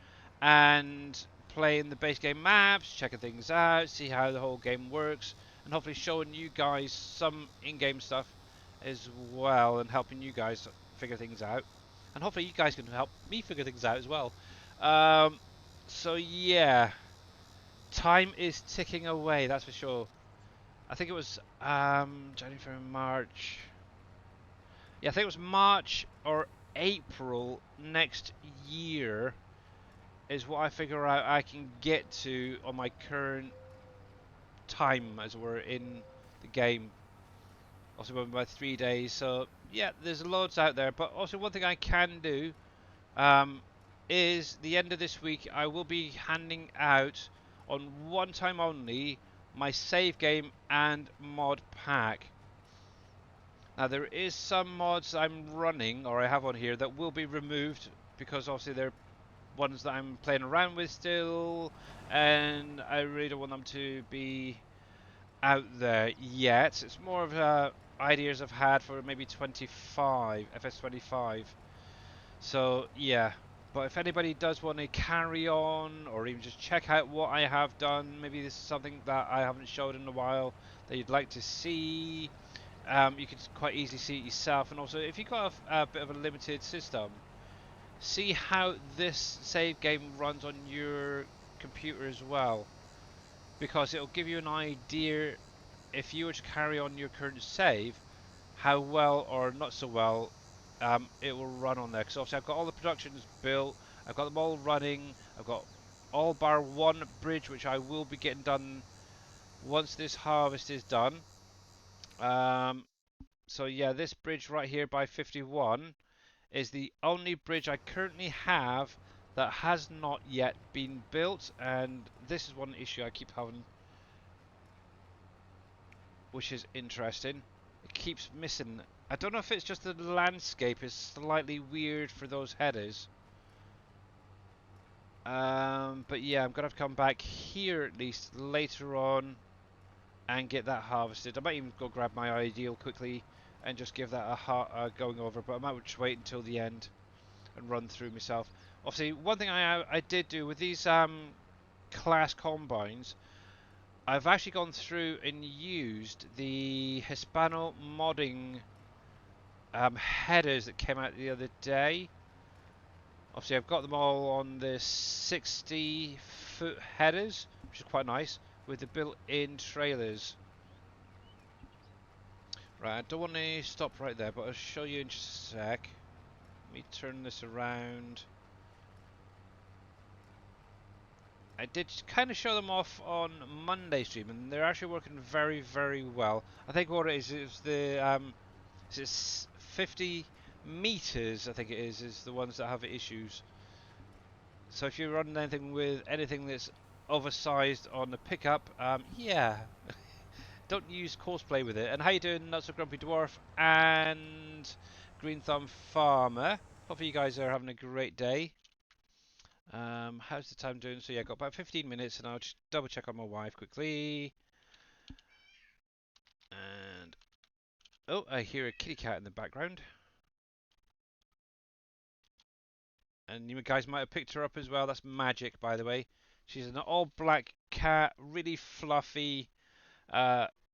and playing the base game maps, checking things out, see how the whole game works, and hopefully showing you guys some in-game stuff as well, and helping you guys figure things out. And hopefully you guys can help me figure things out as well. Um, so yeah, time is ticking away, that's for sure. I think it was January, February, March. Yeah, I think it was March or April next year is what I figure out I can get to on my current time, as we're in the game. Also, by my 3 days. So yeah, there's loads out there. But also, one thing I can do um, is the end of this week I will be handing out on one time only my save game and mod pack. Now there is some mods I'm running, or I have on here, that will be removed because obviously they're ones that I'm playing around with still, and I really don't want them to be out there yet. It's more of ideas I've had for maybe 25, FS25. So yeah, but if anybody does want to carry on or even just check out what I have done, maybe this is something that I haven't showed in a while that you'd like to see, you can quite easily see it yourself. And also, if you've got a bit of a limited system, see how this save game runs on your computer as well, because it'll give you an idea if you were to carry on your current save, how well or not so well it will run on there. Because obviously I've got all the productions built, I've got them all running, I've got all bar one bridge which I will be getting done once this harvest is done. So yeah, this bridge right here by 51 is the only bridge I currently have that has not yet been built, and this is one issue I keep having, which is interesting. It keeps missing. I don't know if it's just the landscape is slightly weird for those headers. But yeah, I'm gonna have to come back here at least later on and get that harvested. I might even go grab my ideal quickly and just give that a going over, but I might just wait until the end and run through myself. Obviously, one thing I did do with these class combines, I've actually gone through and used the Hispano modding headers that came out the other day. Obviously, I've got them all on the 60-foot headers, which is quite nice, with the built-in trailers. Right, I don't want to stop right there, but I'll show you in just a sec. Let me turn this around. I did kind of show them off on Monday stream, and they're actually working very, very well. I think what it is the it's 50 meters. I think it is the ones that have issues. So if you're running anything with anything that's oversized on the pickup, yeah, don't use Courseplay with it. And how you doing, Not So Grumpy Dwarf and Green Thumb Farmer? Hopefully you guys are having a great day. How's the time doing? So yeah, got about 15 minutes, and I'll just double check on my wife quickly. And oh, I hear a kitty cat in the background. And you guys might have picked her up as well. That's Magic, by the way. She's an all black cat, really fluffy,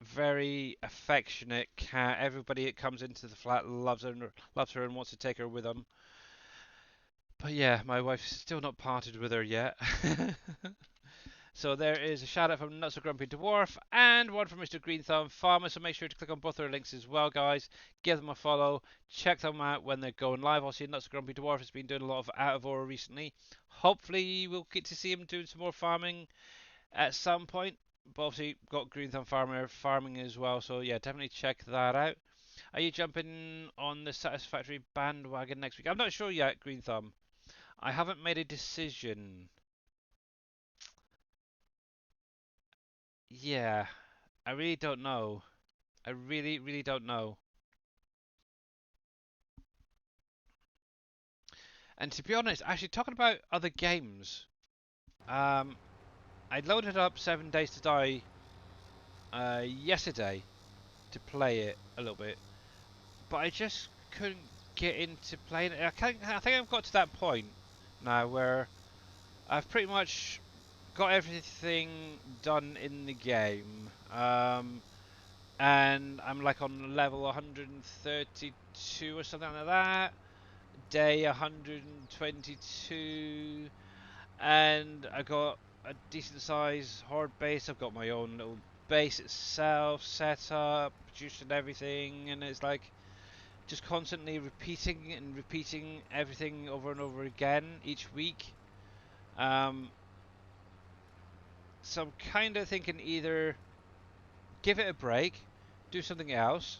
very affectionate cat. Everybody that comes into the flat loves her and wants to take her with them. But yeah, my wife's still not parted with her yet. So there is a shout out from Not So Grumpy Dwarf and one from Mr. Green Thumb Farmer. So make sure to click on both their links as well, guys. Give them a follow. Check them out when they're going live. Obviously, Not So Grumpy Dwarf has been doing a lot of out of order recently. Hopefully, we'll get to see him doing some more farming at some point. But obviously, got Green Thumb Farmer farming as well. So yeah, definitely check that out. Are you jumping on the Satisfactory bandwagon next week? I'm not sure yet, Green Thumb. I haven't made a decision. Yeah, I really don't know. I really, really don't know. And to be honest, actually talking about other games, um, I loaded up 7 Days to Die yesterday to play it a little bit, but I just couldn't get into playing it. I think I've got to that point now where I've pretty much got everything done in the game, and I'm like on level 132 or something like that. Day 122, and I got a decent size horde base. I've got my own little base itself set up, produced and everything, and it's like just constantly repeating and repeating everything over and over again each week. So I'm kind of thinking either give it a break, do something else,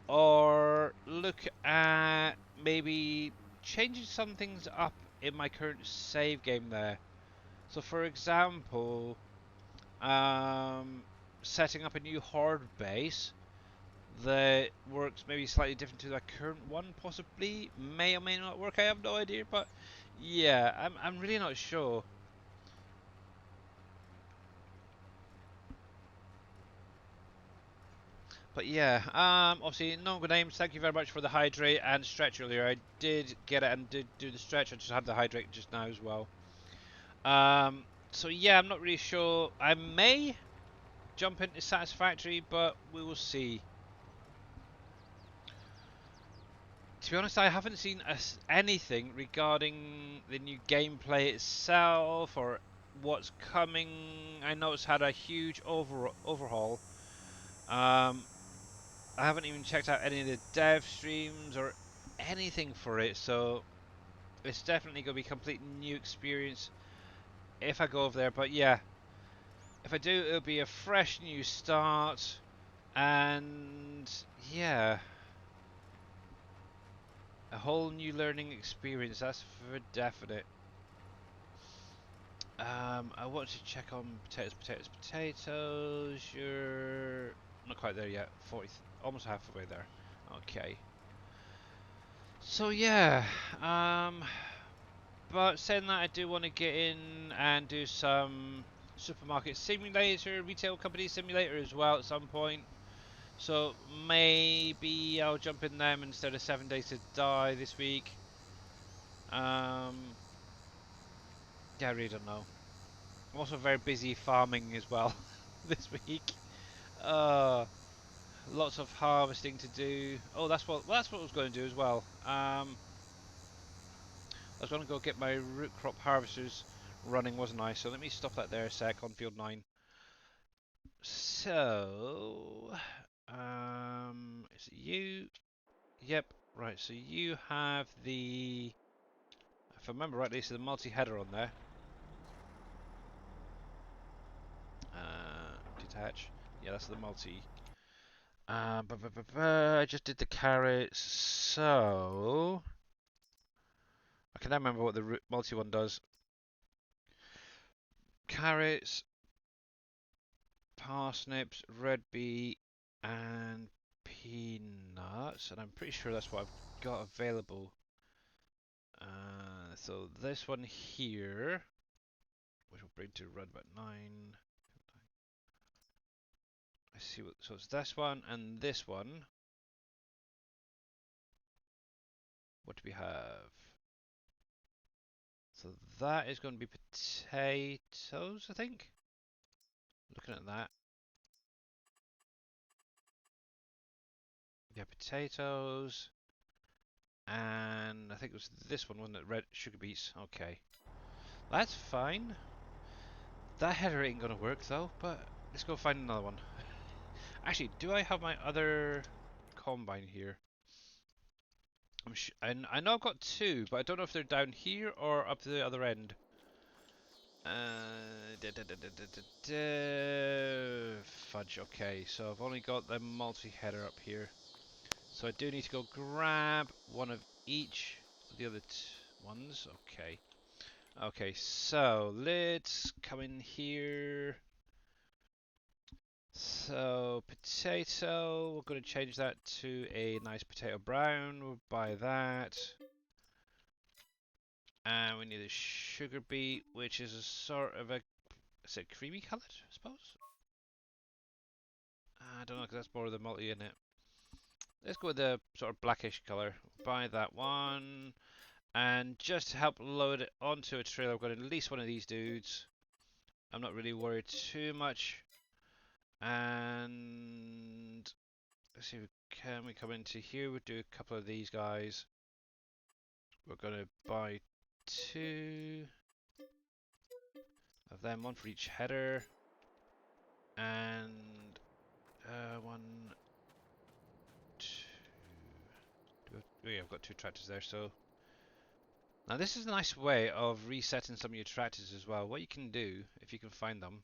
or look at maybe changing some things up in my current save game there. So for example, setting up a new horde base that works maybe slightly different to the current one, possibly may or may not work. I have no idea, but yeah, I'm really not sure. But yeah, obviously, no good names. Thank you very much for the hydrate and stretch earlier. I did get it and did do the stretch. I just had the hydrate just now as well. So yeah, I'm not really sure. I may jump into Satisfactory, but we will see. To be honest, I haven't seen anything regarding the new gameplay itself or what's coming. I know it's had a huge overhaul. I haven't even checked out any of the dev streams or anything for it, so it's definitely going to be a complete new experience if I go over there. But yeah, if I do, it'll be a fresh new start, and yeah, a whole new learning experience. That's for definite. I want to check on potatoes. You're not quite there yet. 40, almost halfway there. Okay. So yeah, but saying that, I do want to get in and do some supermarket simulator, retail company simulator as well at some point. So maybe I'll jump in them instead of 7 Days to Die this week. Yeah, I really don't know. I'm also very busy farming as well this week. Uh, Lots of harvesting to do. Oh, that's what I was going to do as well. I was going to go get my root crop harvesters running, wasn't I? So let me stop that there a sec on field 9. So, is it you? Yep, right, so you have the, if I remember rightly, so the multi-header on there. Detach. Yeah, that's the multi. I just did the carrots, so I can now remember what the multi one does. Carrots, parsnips, red beet, and peanuts, and I'm pretty sure that's what I've got available. So this one here, which will bring to run about 9. I see what, so it's this one and this one. What do we have? So that is going to be potatoes, I think. Looking at that. Yeah, potatoes. And I think it was this one, wasn't it? Red sugar beets. Okay. That's fine. That header ain't gonna work though, but let's go find another one. Actually, do I have my other combine here? I know I've got 2, but I don't know if they're down here or up to the other end. Fudge, okay, so I've only got the multi-header up here. So I do need to go grab one of each of the other ones. Okay. Okay, so let's come in here. So potato, we're going to change that to a nice potato brown. We'll buy that. And we need a sugar beet, which is a sort of a, is it creamy coloured, I suppose? I don't know, because that's more of the multi in it. Let's go with the sort of blackish colour. Buy that one. And just to help load it onto a trailer, I've got at least one of these dudes. I'm not really worried too much. And let's see, can we come into here? We'll do a couple of these guys. We're going to buy 2 of them, 1 for each header. And 1, 2. Oh yeah, I've got 2 tractors there, so. Now this is a nice way of resetting some of your tractors as well. What you can do, if you can find them.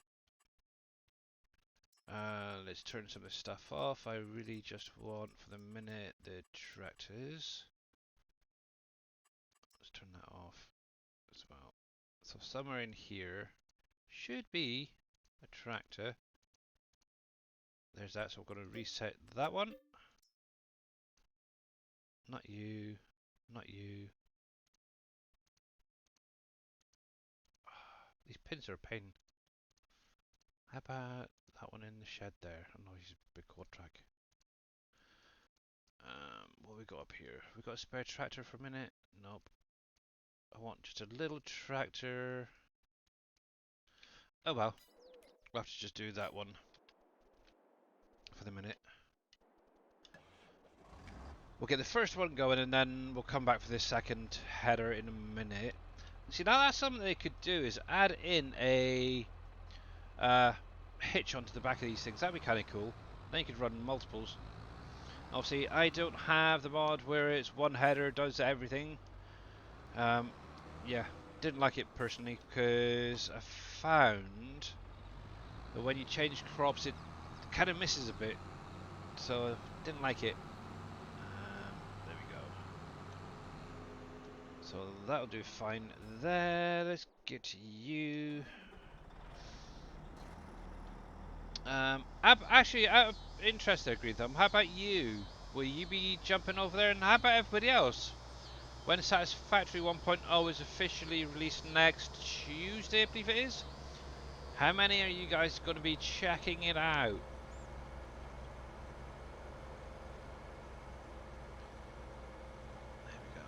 Let's turn some of this stuff off. I really just want, for the minute, the tractors. Let's turn that off as well. So somewhere in here should be a tractor. There's that, so we're going to reset that one. Not you, not you. These pins are a pain. How about that one in the shed there? I know he's a big quad track. What we got up here? We got a spare tractor for a minute? Nope. I want just a little tractor. Oh well. We'll have to just do that one for the minute. We'll get the first one going and then we'll come back for the second header in a minute. See, now that's something they could do, is add in a hitch onto the back of these things. That'd be kind of cool. Then you could run multiples. Obviously, I don't have the mod where it's one header does everything. Yeah, didn't like it personally because I found that when you change crops, it kind of misses a bit. So didn't like it. There we go. So that'll do fine there. Let's get to you. Actually, out of interest there, Green Thumb, how about you? Will you be jumping over there? And how about everybody else? When Satisfactory 1.0 is officially released next Tuesday, I believe it is. How many are you guys going to be checking it out? There we go.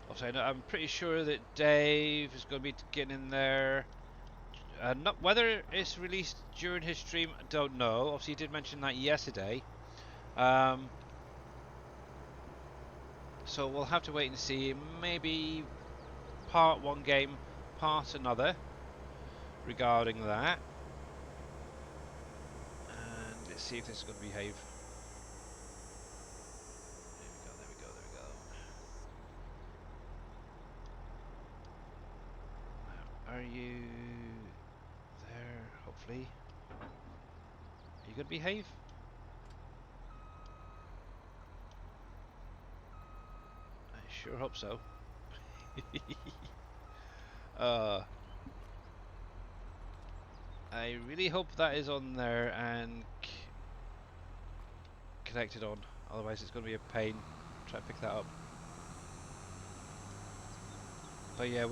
Also, I'm pretty sure that Dave is going to be getting in there. Not whether it's released during his stream, I don't know. Obviously, he did mention that yesterday. So we'll have to wait and see. Maybe part one game, part another regarding that. And let's see if this is going to behave. There we go, there we go, there we go. Now, are you there? Hopefully. Are you going to behave? I sure hope so. uh, I really hope that is on there and connected on. Otherwise, it's going to be a pain. Try to pick that up. But yeah,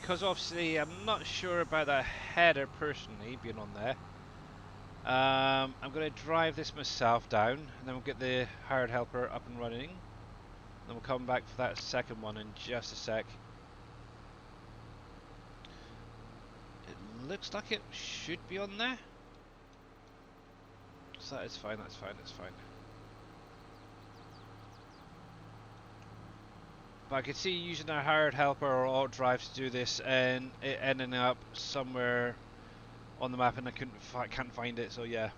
because obviously I'm not sure about that header personally being on there. I'm going to drive this myself down, and then we'll get the hired helper up and running. Then we'll come back for that second one in just a sec. It looks like it should be on there. So that is fine, that's fine, that's fine. But I could see using our hired helper or alt drive to do this and it ending up somewhere on the map and I can't find it, so yeah.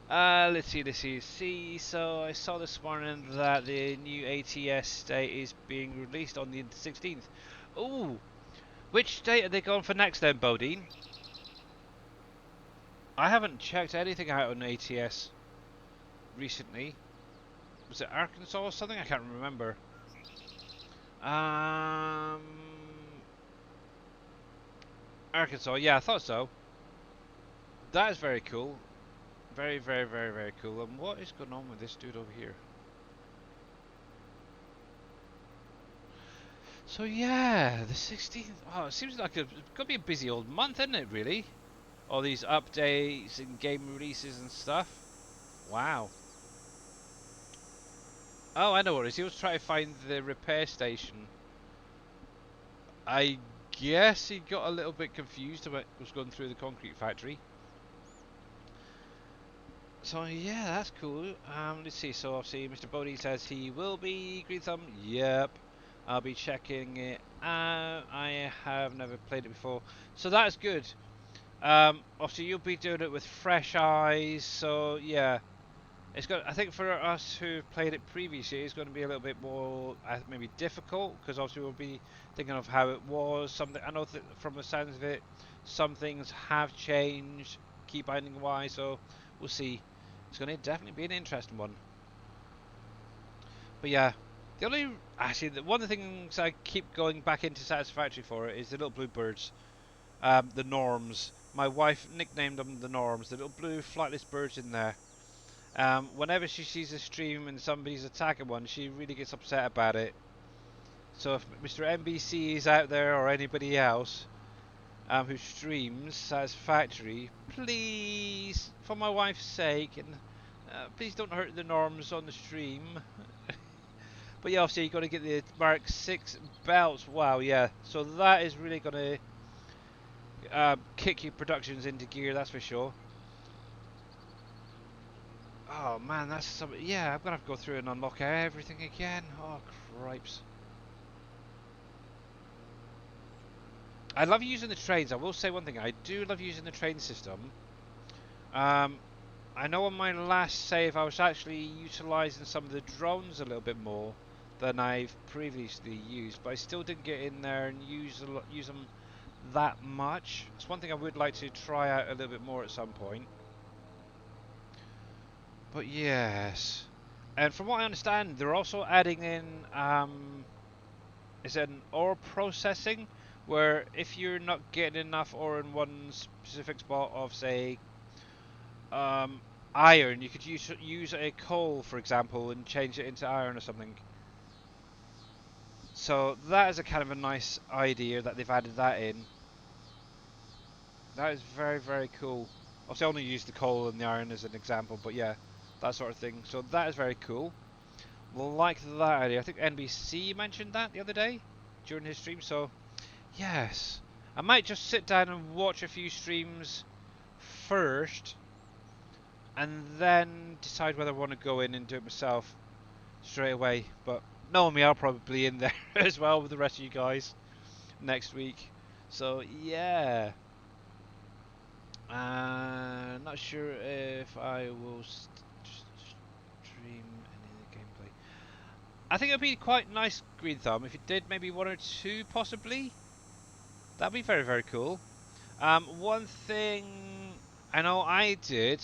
Let's see. So I saw this morning that the new ATS date is being released on the 16th. Ooh, which date are they going for next then, Bodine? I haven't checked anything out on ATS recently. Was it Arkansas or something? I can't remember. Arkansas, yeah, I thought so. That is very cool. Very, very, very, very cool. And what is going on with this dude over here? So yeah, the 16th. Oh, it seems like it's gonna be a busy old month, isn't it? Really, all these updates and game releases and stuff. Wow. Oh, I know what it is. He was trying to find the repair station. I guess he got a little bit confused about what was going through the concrete factory. So yeah, that's cool. Let's see. So obviously, Mr. Bodie says he will be. Green thumb. Yep. I'll be checking it out. I have never played it before, so that's good. Obviously, you'll be doing it with fresh eyes. So yeah, it's got. I think for us who've played it previously, it's going to be a little bit more maybe difficult because obviously we'll be thinking of how it was. Something I know that from the sounds of it, some things have changed, key binding wise. So we'll see. It's going to definitely be an interesting one. But yeah, one of the things I keep going back into Satisfactory for it is the little blue birds, the norms. My wife nicknamed them the norms, the little blue flightless birds in there. Whenever she sees a stream and somebody's attacking one, she really gets upset about it. So if Mr. NBC is out there or anybody else who streams Satisfactory, please, for my wife's sake, and please don't hurt the norms on the stream. But yeah, obviously you got to get the Mark 6 belts. Wow, yeah. So that is really going to kick your productions into gear, that's for sure. Oh man, that's some. Yeah, I'm gonna have to go through and unlock everything again. Oh cripes! I love using the trains. I will say one thing. I do love using the train system. I know on my last save I was actually utilising some of the drones a little bit more than I've previously used, but I still didn't get in there and use them that much. It's one thing I would like to try out a little bit more at some point. But yes, and from what I understand, they're also adding in is an ore processing, where if you're not getting enough ore in one specific spot of say iron, you could use a coal, for example, and change it into iron or something. So that is a kind of a nice idea that they've added that in. That is very, very cool. Obviously, I only used the coal and the iron as an example, but yeah, that sort of thing. So that is very cool. Like that idea. I think NBC mentioned that the other day during his stream. So yes, I might just sit down and watch a few streams first, and then decide whether I want to go in and do it myself straight away. But knowing me, I'll probably be in there as well with the rest of you guys next week. So yeah, not sure if I will stream any of the gameplay. I think it'd be quite nice, Green Thumb, if you did maybe one or two, possibly. That'd be very, very cool. One thing I know I did,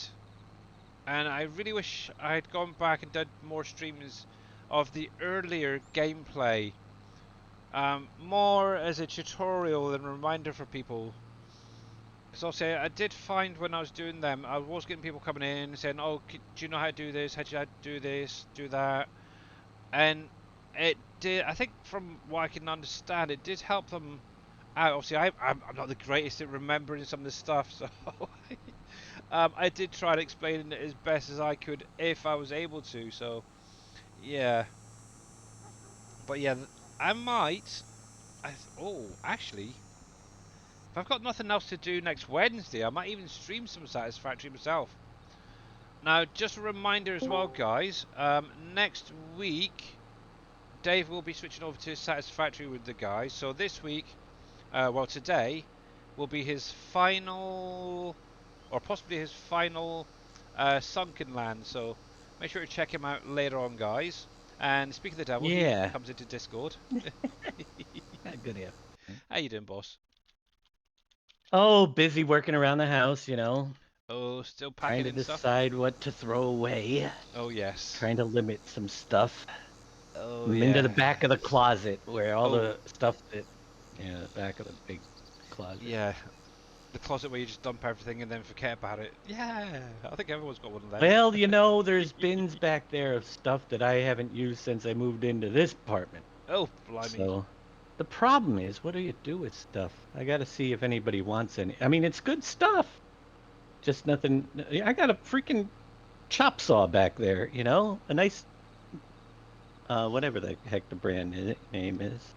and I really wish I had gone back and done more streams of the earlier gameplay, more as a tutorial and reminder for people. Because obviously I did find when I was doing them, I was getting people coming in saying, "Oh, do you know how to do this? How do you do this? Do that?" And it did. I think from what I can understand, it did help them out. Obviously, I'm not the greatest at remembering some of this stuff, so I did try to explain it as best as I could if I was able to. So yeah, but yeah, I might. Oh, actually, if I've got nothing else to do next Wednesday, I might even stream some Satisfactory myself. Now, just a reminder as well, guys. Next week, Dave will be switching over to Satisfactory with the guys. So this week, well, today will be his final, or possibly his final, Sunken Land. So make sure to check him out later on, guys. And speaking of the devil, he Yeah. comes into Discord. Good afternoon. How you doing, boss? Oh, busy working around the house, Oh, still trying packing to in stuff? decide what to throw away, Oh, yes. trying to limit some stuff. Oh, I'm into the yeah. back of the closet where all Oh, the stuff that, the back of the big closet. yeah. The closet where you just dump everything and then forget about it. Yeah, I think everyone's got one of them. Well, there's bins back there of stuff that I haven't used since I moved into this apartment. Oh, blimey. So the problem is, what do you do with stuff? I got to see if anybody wants any. I mean, it's good stuff. Just nothing. I got a freaking chop saw back there, a nice whatever the heck the name is.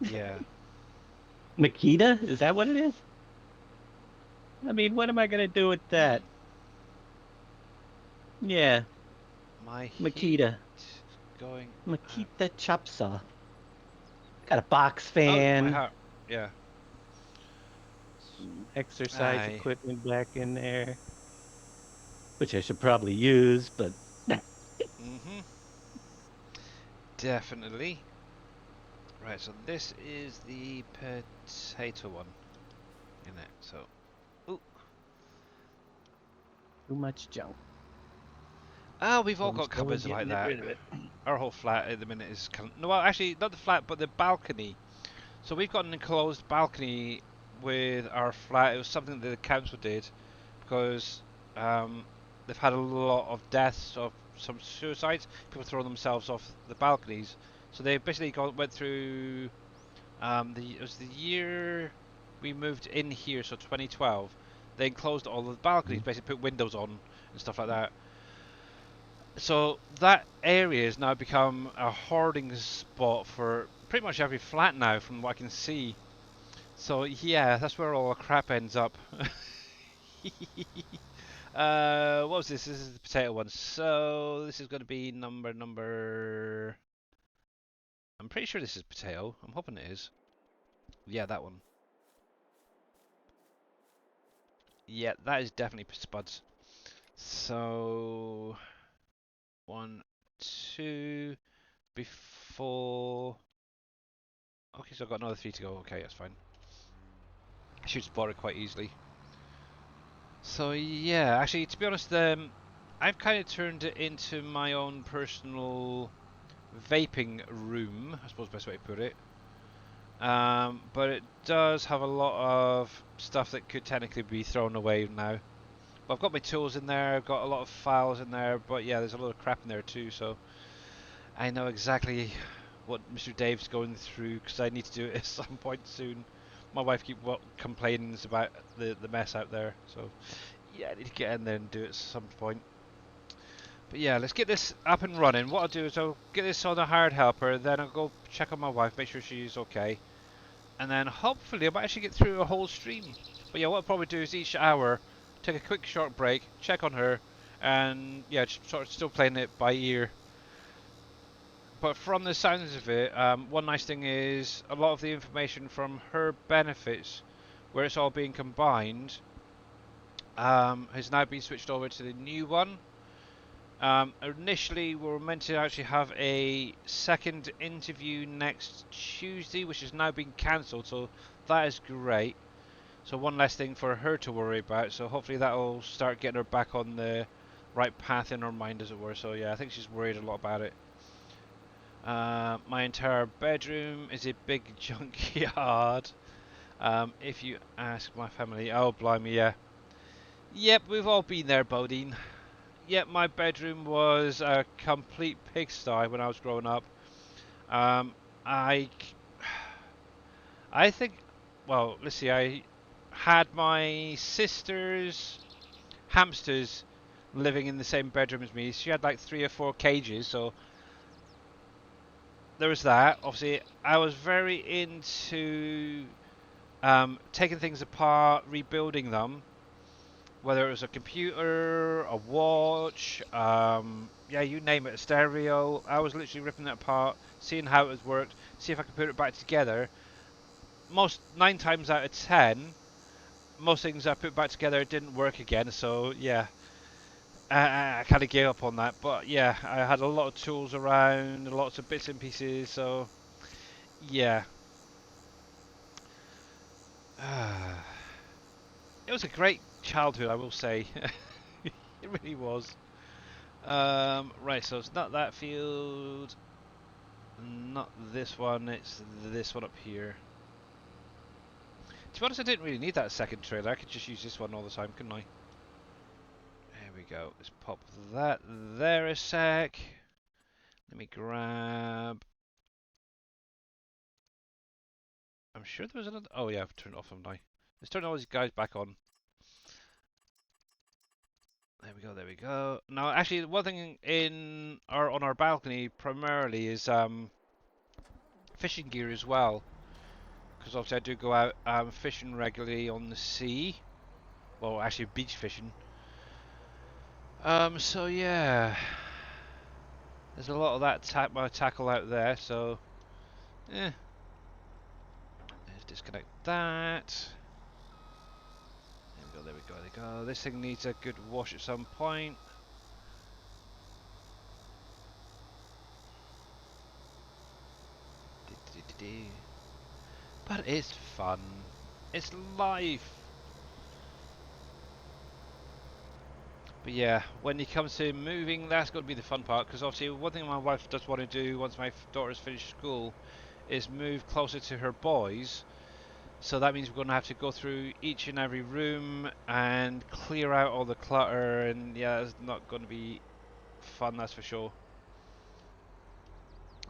Yeah. Makita? Is that what it is? I mean, what am I gonna do with that? Yeah, My heat Makita. is going out. Makita chop saw. Got a box Oh, my fan, heart. Yeah. exercise Aye. equipment back in there, which I should probably use, but Mm-hmm. Definitely. Right, so this is the potato one, isn't it? So, ooh. too much junk. Ah, we've So all I'm got slowly cupboards like getting that. rid of it. Our whole flat at the minute is no, well, actually, not the flat, but the balcony. So we've got an enclosed balcony with our flat. It was something that the council did because um, they've had a lot of deaths of some suicides. People throwing themselves off the balconies. So they basically went through it was the year we moved in here, so 2012. They enclosed all of the balconies, basically put windows on and stuff like that. So that area has now become a hoarding spot for pretty much every flat now, from what I can see. So yeah, that's where all the crap ends up. What was this? This is the potato one. So this is going to be number. I'm pretty sure this is potato. I'm hoping it is. Yeah, that one. Yeah, that is definitely spuds. So 1, 2 before. Okay, so I've got another 3 to go. Okay, that's fine. I should spot it quite easily. So yeah, actually, to be honest, I've kind of turned it into my own personal vaping room. I suppose the best way to put it. But it does have a lot of stuff that could technically be thrown away now. But I've got my tools in there. I've got a lot of files in there. But yeah, there's a lot of crap in there too. So I know exactly what Mr. Dave's going through because I need to do it at some point soon. My wife keeps complaining about the mess out there. So yeah, I need to get in there and do it at some point. But yeah, let's get this up and running. What I'll do is I'll get this on the hired helper, then I'll go check on my wife, make sure she's okay, and then hopefully I might actually get through a whole stream. But yeah, what I'll probably do is each hour take a quick short break, check on her, and yeah, just sort of still playing it by ear. But from the sounds of it, one nice thing is a lot of the information from her benefits, where it's all being combined, has now been switched over to the new one. Initially, we were meant to actually have a second interview next Tuesday, which has now been cancelled, so that is great. So one less thing for her to worry about, so hopefully that'll start getting her back on the right path in her mind, as it were. So yeah, I think she's worried a lot about it. My entire bedroom is a big junkyard. If you ask my family, oh blimey, yeah. Yep, we've all been there, Bodine. Yep, my bedroom was a complete pigsty when I was growing up. Um, I, I think, well, let's see, I had my sister's hamsters living in the same bedroom as me. She had like 3 or 4 cages, so there was that. Obviously, I was very into taking things apart, rebuilding them, whether it was a computer, a watch, yeah, you name it, a stereo. I was literally ripping it apart, seeing how it was worked, see if I could put it back together. Most 9 times out of 10, most things I put back together didn't work again. So yeah, I kind of gave up on that. But yeah, I had a lot of tools around, lots of bits and pieces. So yeah. It was a great childhood, I will say. It really was. Right, so it's not that field, not this one, it's this one up here. To be honest, I didn't really need that second trailer. I could just use this one all the time, couldn't I? There we go. Let's pop that there a sec. Let me grab... I'm sure there was another... Oh yeah, I've turned it off, haven't I? Let's turn all these guys back on. There we go, there we go. Now, actually, one thing on our balcony primarily is fishing gear as well, because obviously I do go out fishing regularly on the sea. Well, actually beach fishing. So yeah, there's a lot of that tackle out there. So, yeah, let's disconnect that. There we go, there we go, there we go. This thing needs a good wash at some point. But it's fun. It's life. But yeah, when it comes to moving, that's got to be the fun part. Because obviously, one thing my wife does want to do once my daughter's finished school is move closer to her boys. So that means we're going to have to go through each and every room and clear out all the clutter. And yeah, it's not going to be fun, that's for sure.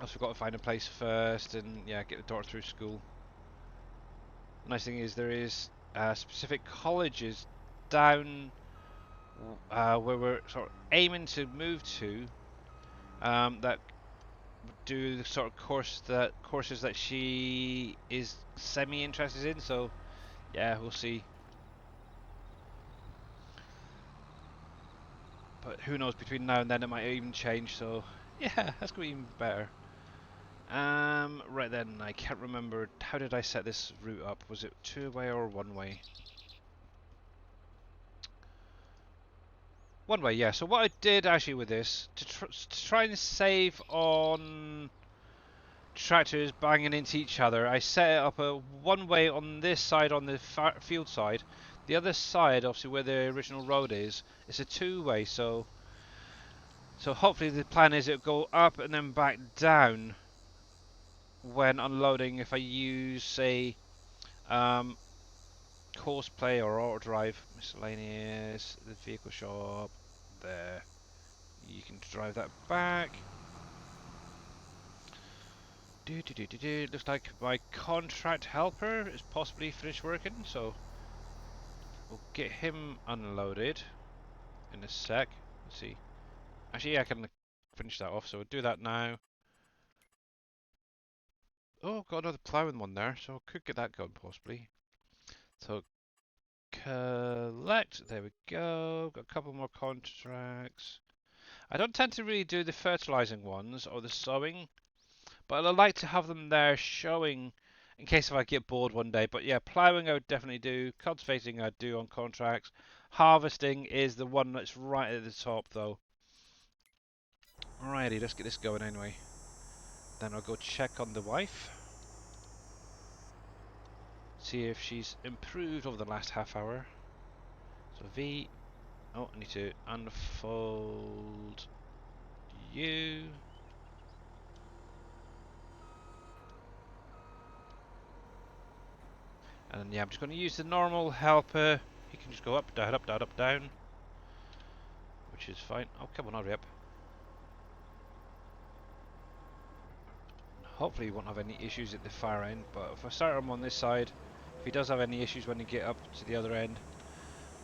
Also, we've got to find a place first and yeah, get the daughter through school. The nice thing is there is specific colleges down where we're sort of aiming to move to that do the sort of courses that she is semi interested in. So yeah, we'll see. But who knows? Between now and then, it might even change. So yeah, that's going to be even better. Right then, I can't remember. How did I set this route up? Was it 2-way or 1-way? 1-way, yeah. So what I did actually with this to try and save on tractors banging into each other, I set it up a 1-way on this side, on the field side. The other side, obviously where the original road is, it's a 2-way. So hopefully the plan is it'll go up and then back down when unloading. If I use, say, um, Courseplay or Auto Drive, miscellaneous, the vehicle shop, there. You can drive that back. Looks like my contract helper is possibly finished working, so we'll get him unloaded in a sec. Let's see. Actually, yeah, I can finish that off, so we'll do that now. Oh, got another ploughing one there, so I could get that going possibly. So collect, there we go. Got a couple more contracts. I don't tend to really do the fertilizing ones or the sowing. But I like to have them there showing in case if I get bored one day. But yeah, ploughing I would definitely do. Cultivating I do on contracts. Harvesting is the one that's right at the top though. Alrighty, let's get this going anyway. Then I'll go check on the wife. See if she's improved over the last half hour. So V. Oh, I need to unfold you. And then, yeah, I'm just going to use the normal helper. He can just go up, down, up, down, up, down. Which is fine. Oh, come on, hurry up. Hopefully he won't have any issues at the far end. But if I start him on this side, if he does have any issues when he get up to the other end,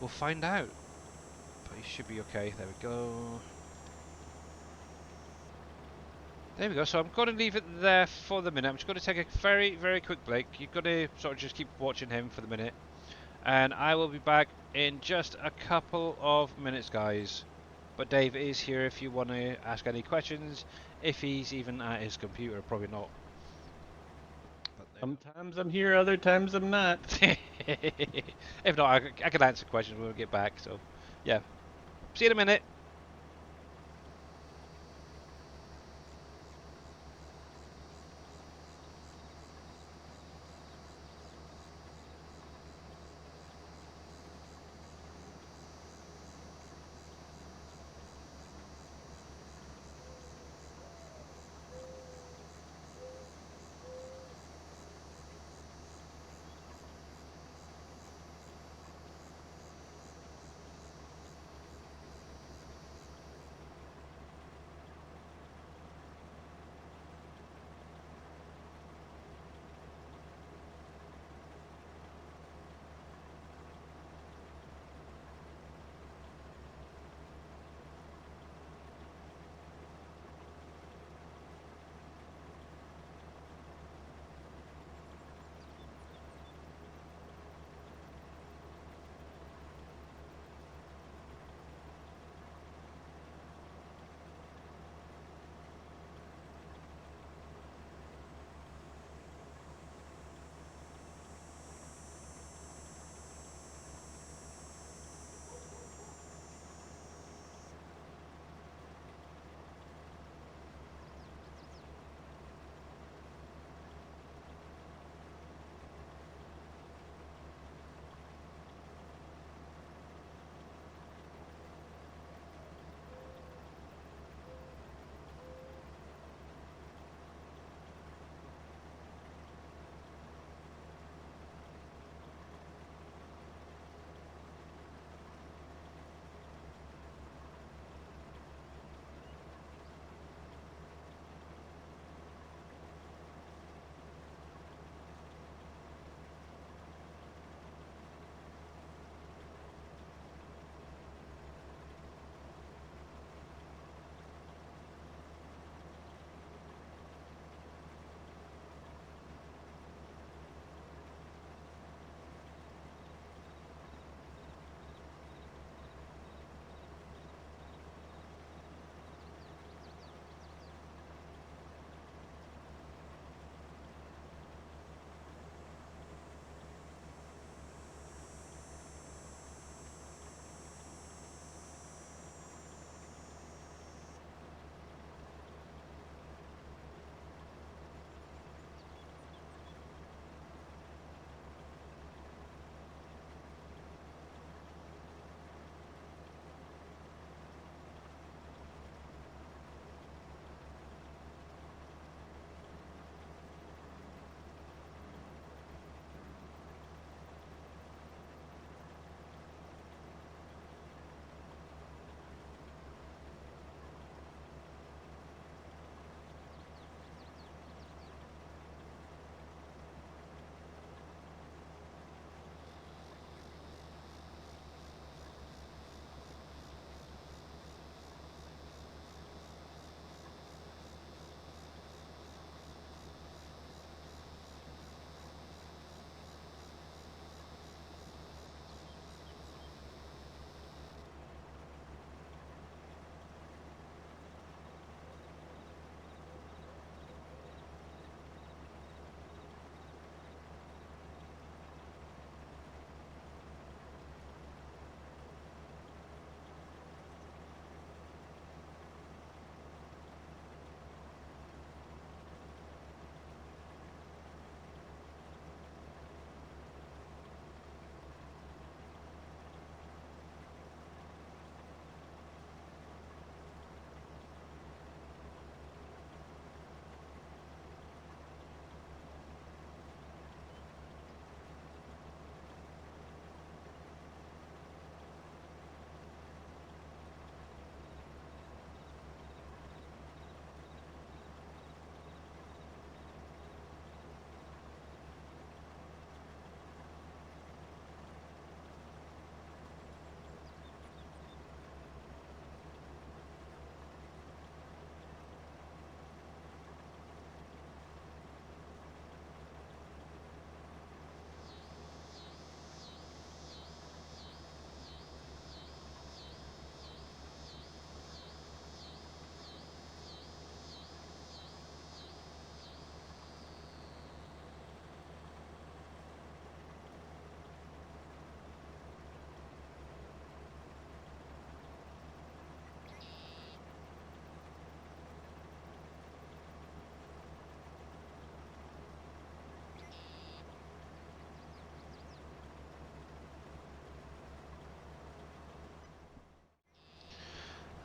we'll find out. But he should be okay. There we go. There we go. So I'm going to leave it there for the minute. I'm just going to take a very, very quick break. You've got to sort of just keep watching him for the minute. And I will be back in just a couple of minutes, guys. But Dave is here if you want to ask any questions. If he's even at his computer, probably not. Sometimes I'm here, other times I'm not. If not, I can answer questions when we get back. So, yeah. See you in a minute.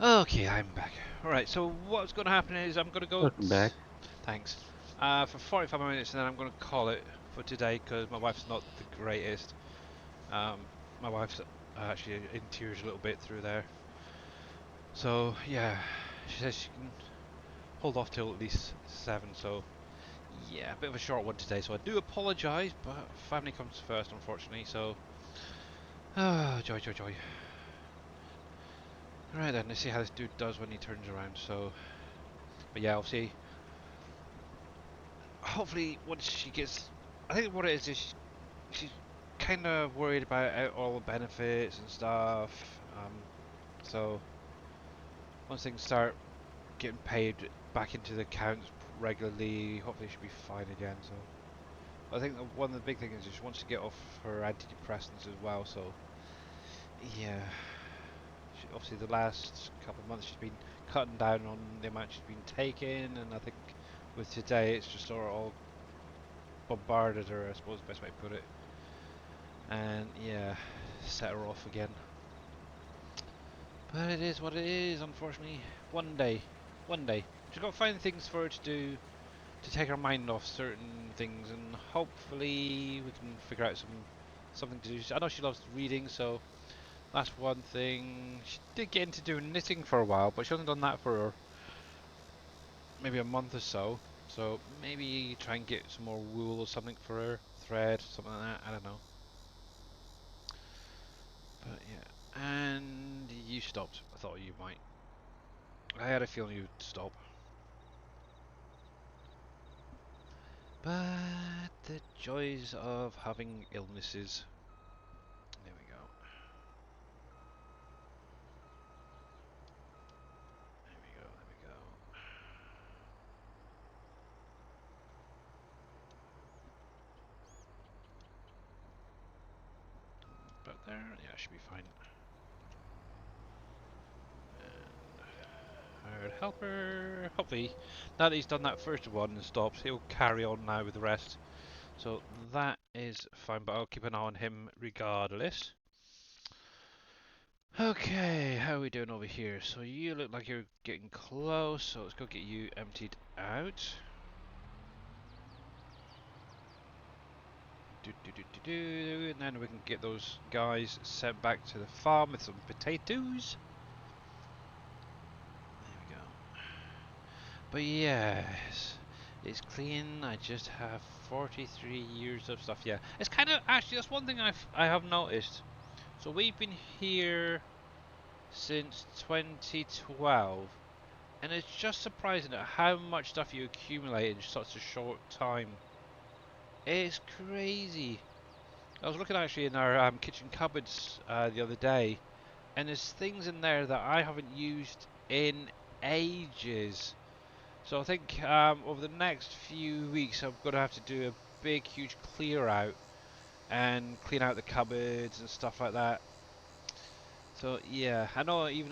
Okay, I'm back. Alright, so what's going to happen is I'm going to go. Welcome back. Thanks. For 45 minutes and then I'm going to call it for today because my wife's not the greatest. My wife's actually in tears a little bit through there. So, yeah, she says she can hold off till at least 7, so yeah, a bit of a short one today. So I do apologise, but family comes first, unfortunately, so. Ah, joy, joy, joy. Right then, let's see how this dude does when he turns around, so. But yeah, obviously, hopefully once she gets, I think what it is she's kind of worried about all the benefits and stuff. So once things start getting paid back into the accounts regularly, hopefully she'll be fine again. So I think one of the big things is she wants to get off her antidepressants as well. So yeah, obviously the last couple of months she's been cutting down on the amount she's been taking, and I think with today it's just sort of all bombarded her, I suppose the best way to put it. And yeah, set her off again. But it is what it is, unfortunately. One day. One day. She's got to find things for her to do to take her mind off certain things, and hopefully we can figure out something to do. I know she loves reading, so that's one thing. She did get into doing knitting for a while, but she hasn't done that for maybe a month or so. So maybe try and get some more wool or something for her, thread, something like that. I don't know. But yeah, and you stopped. I thought you might. I had a feeling you'd stop. But the joys of having illnesses. There we go. There we go. There we go. About there. Yeah, should be fine. And hired helper. Hopefully, now that he's done that first one and stops, he'll carry on now with the rest. So that is fine, but I'll keep an eye on him regardless. Okay, how are we doing over here? So you look like you're getting close, so let's go get you emptied out. And then we can get those guys sent back to the farm with some potatoes. There we go. But yes, it's clean. I just have 43 years of stuff. Yeah, it's kind of actually that's one thing I have noticed. So we've been here since 2012, and it's just surprising at how much stuff you accumulate in such a short time. It's crazy. I was looking actually in our kitchen cupboards the other day, and there's things in there that I haven't used in ages. So I think over the next few weeks I'm going to have to do a big, huge clear out and clean out the cupboards and stuff like that. So yeah, I know even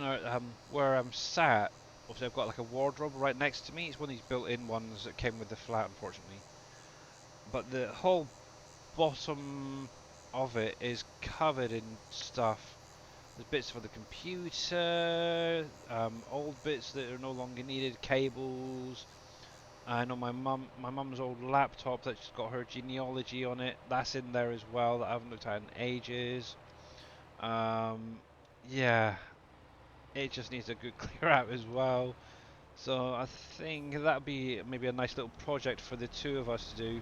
where I'm sat, obviously I've got like a wardrobe right next to me. It's one of these built-in ones that came with the flat, unfortunately. But the whole bottom of it is covered in stuff. There's bits for the computer, old bits that are no longer needed, cables. I know my mum's old laptop that's got her genealogy on it. That's in there as well that I haven't looked at in ages. Um, yeah, it just needs a good clear out as well. So I think that'd be maybe a nice little project for the two of us to do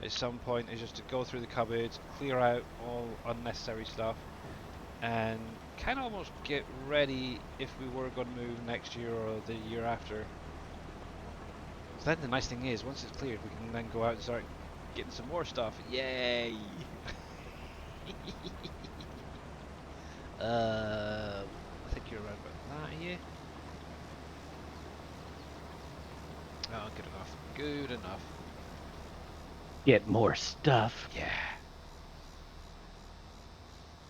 at some point, is just to go through the cupboards, clear out all unnecessary stuff, and kind of almost get ready if we were going to move next year or the year after. So then the nice thing is, once it's cleared, we can then go out and start getting some more stuff. Yay! I think you're around about that here. Oh, good enough. Good enough. Get more stuff. Yeah.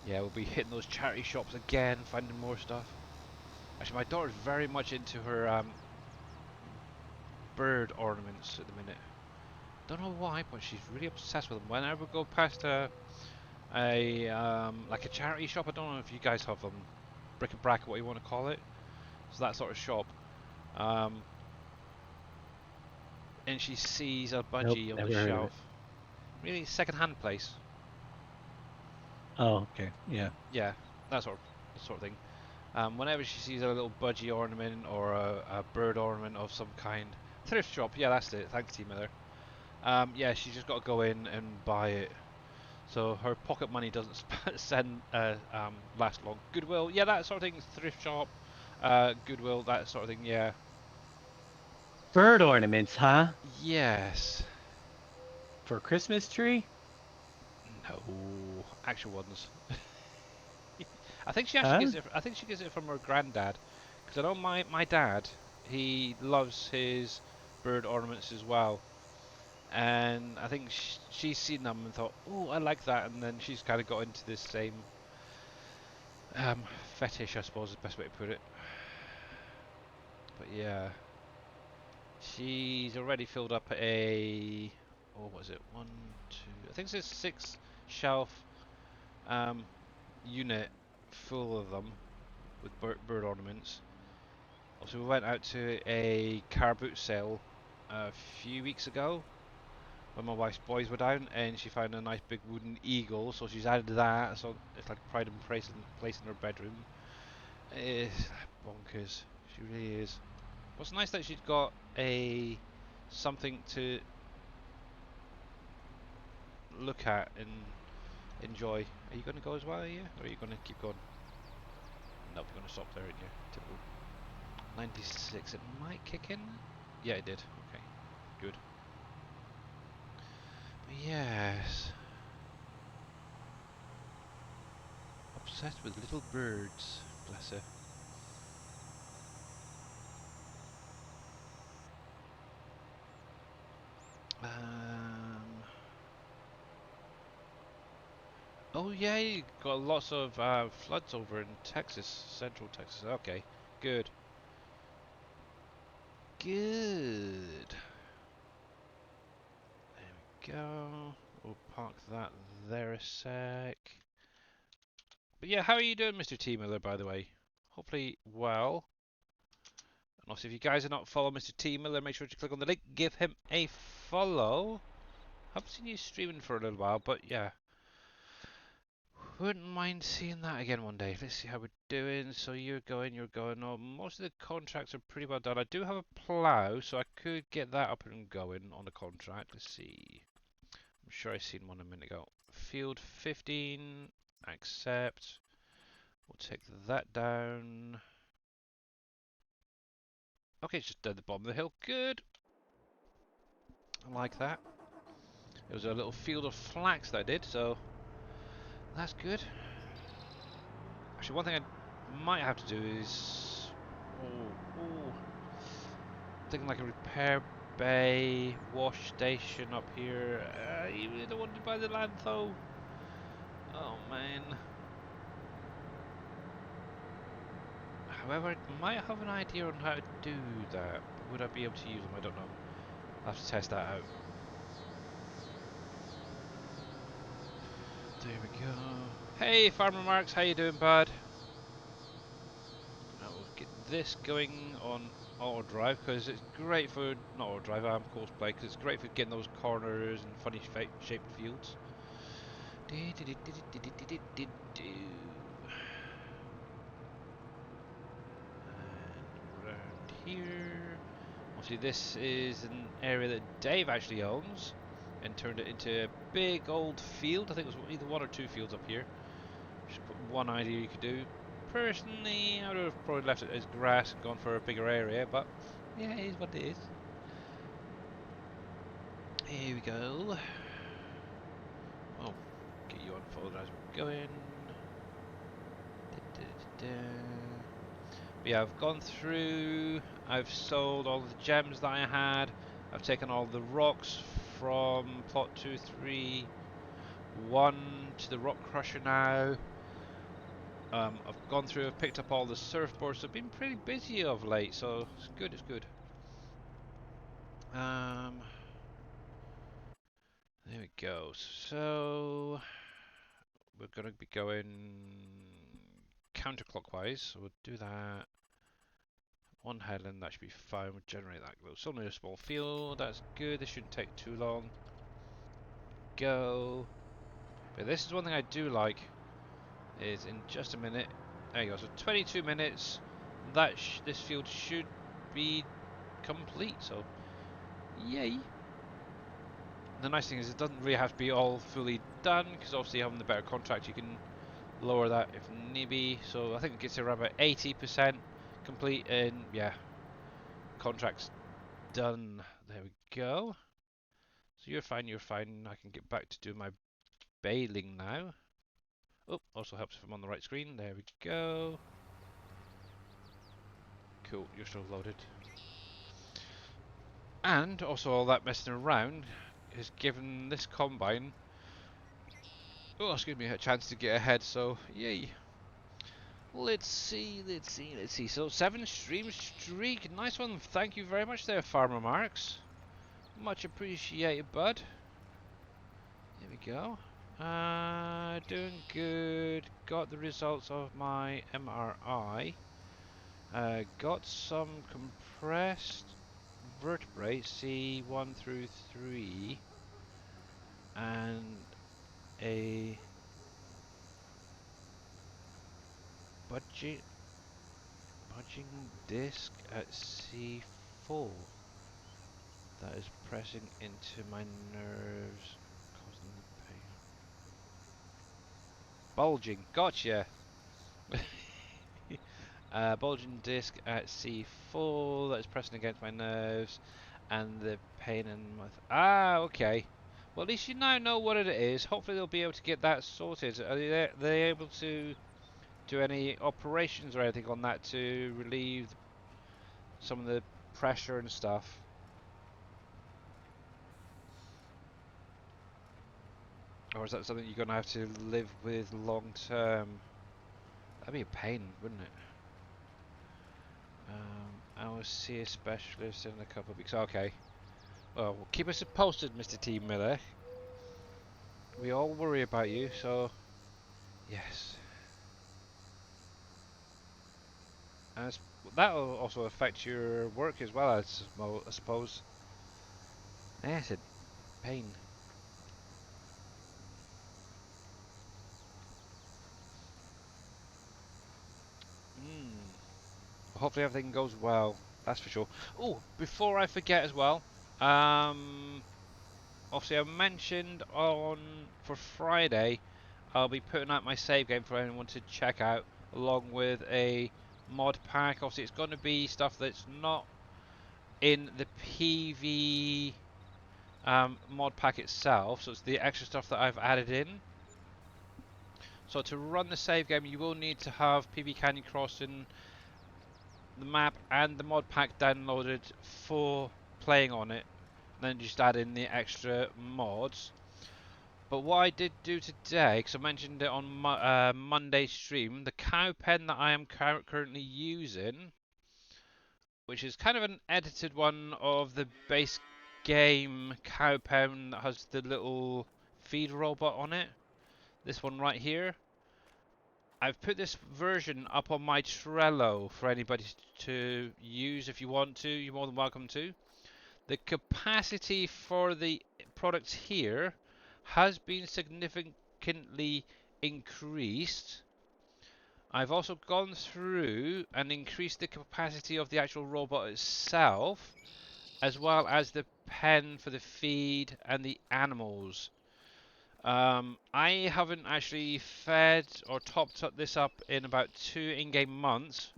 Yeah, we'll be hitting those charity shops again, finding more stuff. Actually, my daughter's very much into her bird ornaments at the minute. Don't know why, but she's really obsessed with them. Whenever we go past a like a charity shop, I don't know if you guys have them, bric-a-brac, what you want to call it. So that sort of shop. Um, and she sees a Nope, budgie on the never heard of it. shelf. Really, second-hand place. Oh, okay. Yeah. Yeah, that sort of thing. Whenever she sees a little budgie ornament or a bird ornament of some kind, thrift shop. Yeah, that's it. Thanks, T Miller. Yeah, she's just got to go in and buy it. So her pocket money doesn't last long. Goodwill, yeah, that sort of thing. Thrift shop, Goodwill, that sort of thing. Yeah. Bird ornaments, huh? Yes. For a Christmas tree? No, actual ones. I think she actually Huh? gets it. I think she gets it from her granddad, because I know my dad. He loves his bird ornaments as well, and I think she's seen them and thought, "Oh, I like that," and then she's kind of got into this same um, fetish, I suppose is the best way to put it. But yeah, she's already filled up a. Oh, what is it? One, two. I think it's a six-shelf um, unit full of them with bird ornaments. Also, we went out to a car boot sale a few weeks ago when my wife's boys were down, and she found a nice big wooden eagle, so she's added that. So it's like pride and place in her bedroom. It's bonkers. She really is. What's nice that she's got a something to look at and enjoy. Are you going to go as well, are you? Or are you going to keep going? Nope, you're going to stop there, aren't you? Typical. 96, it might kick in? Yeah, it did. Okay, good. But yes. Obsessed with little birds. Bless her. Um, oh yeah, you got lots of floods over in Texas, central Texas. Okay, good. Good. There we go. We'll park that there a sec. But yeah, how are you doing, Mr. T Miller, by the way? Hopefully well. And also, if you guys are not following Mr. T Miller, make sure to click on the link, give him a follow. Haven't seen you streaming for a little while, but yeah. Wouldn't mind seeing that again one day. Let's see how we're doing. So you're going. Oh, most of the contracts are pretty well done. I do have a plough, so I could get that up and going on the contract. Let's see. I'm sure I seen one a minute ago. Field 15, accept. We'll take that down. Okay, it's just at the bottom of the hill. Good. I like that. It was a little field of flax that I did, so that's good. Actually, one thing I might have to do is... oh, thinking like a repair bay, wash station up here. You really don't want to buy the land though. Oh man. However, I might have an idea on how to do that. Would I be able to use them? I don't know. I'll have to test that out. There we go. Hey, Farmer Marks, how you doing, bud? I will get this going on auto drive because it's great for not auto drive, I'm course play because it's great for getting those corners and funny shaped fields. And around here. Obviously, this is an area that Dave actually owns and turned it into a big old field. I think it was either one or two fields up here. Just one idea you could do. Personally, I would have probably left it as grass and gone for a bigger area, but yeah, it is what it is. Here we go. Oh, get you unfolded as we're going. But yeah, I've gone through, I've sold all the gems that I had, I've taken all the rocks from plot 231 to the rock crusher now. I've gone through, I've picked up all the surfboards, so I've been pretty busy of late, so it's good, it's good. Um, there we go. So we're gonna be going counterclockwise, so we'll do that. One headland, that should be fine. We'll generate that glow. It's only a small field, that's good. This shouldn't take too long. Go. But this is one thing I do like, is in just a minute. There you go, so 22 minutes. This field should be complete, so yay. The nice thing is it doesn't really have to be all fully done, because obviously having the better contract you can lower that if need be. So I think it gets around about 80% complete, and yeah, contract's done. There we go. So you're fine, you're fine. I can get back to doing my baling now. Oh, also helps if I'm on the right screen. There we go. Cool, you're still loaded. And also all that messing around has given this combine, oh, excuse me, a chance to get ahead, so yay. Let's see, let's see, let's see. So 7 stream streak, nice one. Thank you very much there, Farmer Marks. Much appreciated, bud. There we go. Doing good. Got the results of my MRI. Got some compressed vertebrae, C1 through 3, and a budging disc at C4 that is pressing into my nerves, causing the pain. Bulging, gotcha! Bulging disc at C4 that is pressing against my nerves, and the pain in my... Ah, okay. Well, at least you now know what it is. Hopefully they'll be able to get that sorted. Are they able to do any operations or anything on that to relieve some of the pressure and stuff? Or is that something you're going to have to live with long term? That'd be a pain, wouldn't it? I will see a specialist in a couple of weeks. Okay. Well, keep us posted, Mr. T. Miller. We all worry about you, so yes. And that'll also affect your work as well, I suppose. Yes, it pain. Hopefully everything goes well. That's for sure. Oh, before I forget as well, obviously I mentioned for Friday, I'll be putting out my save game for anyone to check out, along with a mod pack. Obviously, it's going to be stuff that's not in the PV mod pack itself, so it's the extra stuff that I've added in. So to run the save game, you will need to have PV Canyon Crossing, the map, and the mod pack downloaded for playing on it. And then just add in the extra mods. But what I did do today, because I mentioned it on Monday stream, the cow pen that I am currently using, which is kind of an edited one of the base game cow pen that has the little feed robot on it. This one right here. I've put this version up on my Trello for anybody to use if you want to. You're more than welcome to. The capacity for the products here has been significantly increased. I've also gone through and increased the capacity of the actual robot itself, as well as the pen for the feed and the animals. I haven't actually fed or topped up this up in about 2 in-game months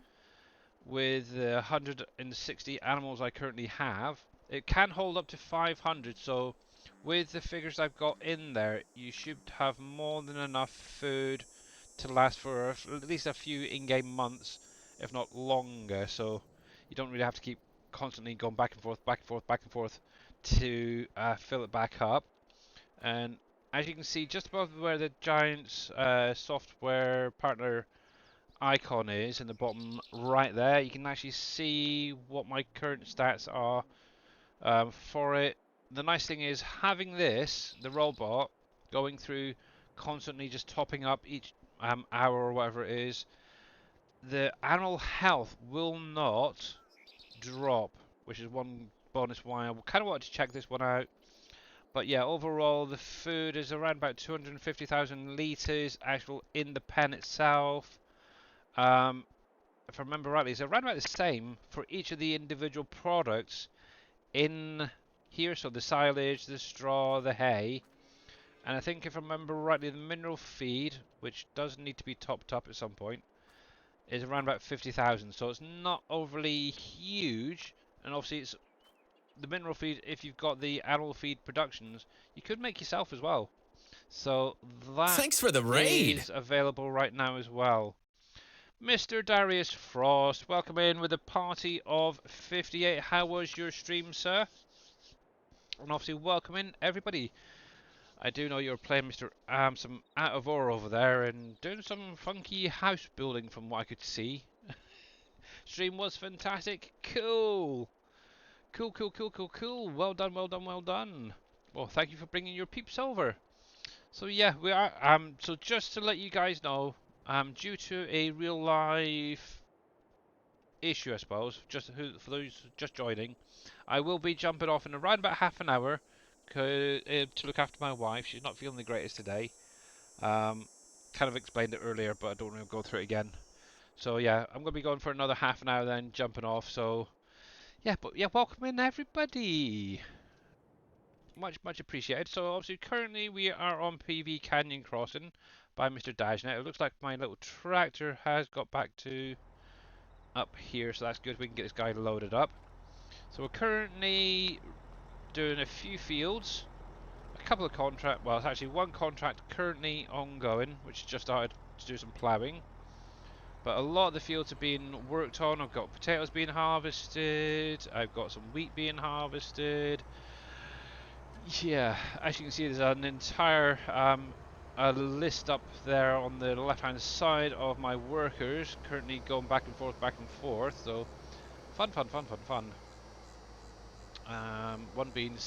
with the 160 animals I currently have. It can hold up to 500, so with the figures I've got in there, you should have more than enough food to last for at least a few in-game months, if not longer, so you don't really have to keep constantly going back and forth, back and forth, back and forth to fill it back up. And as you can see, just above where the Giants software partner icon is in the bottom right there, you can actually see what my current stats are for it. The nice thing is having this, the robot, going through constantly just topping up each hour or whatever it is, the animal health will not drop, which is one bonus why I kind of wanted to check this one out. But yeah, overall the food is around about 250,000 litres actual in the pen itself. If I remember rightly, it's around about the same for each of the individual products in here. So the silage, the straw, the hay. And I think if I remember rightly, the mineral feed, which does need to be topped up at some point, is around about 50,000. So it's not overly huge. And obviously it's the mineral feed, if you've got the animal feed productions, you could make yourself as well. So that Thanks for the raid. is available right now as well. Mr. Darius Frost, welcome in with a party of 58. How was your stream, sir? And obviously welcome in everybody. I do know you're playing Mr. some Out of Ore over there and doing some funky house building from what I could see. Stream was fantastic. Cool. Cool, cool, cool, cool, cool. Well done, well done, well done. Well, thank you for bringing your peeps over. So yeah, we are. So just to let you guys know, due to a real life issue, I suppose, for those just joining, I will be jumping off in around about half an hour, to look after my wife. She's not feeling the greatest today. Kind of explained it earlier, but I don't want to go through it again. So yeah, I'm gonna be going for another half an hour, then jumping off. So yeah, but yeah, welcome in everybody. Much appreciated. So obviously currently we are on PV Canyon Crossing by Mr. Dashnet. It looks like my little tractor has got back to up here, so that's good. We can get this guy loaded up. So we're currently doing a few fields, a couple of contract. Well, it's actually one contract currently ongoing, which just started to do some ploughing. But a lot of the fields are being worked on. I've got potatoes being harvested. I've got some wheat being harvested. Yeah, as you can see, there's an entire a list up there on the left-hand side of my workers currently going back and forth, back and forth. So fun, fun, fun, fun, fun. One being,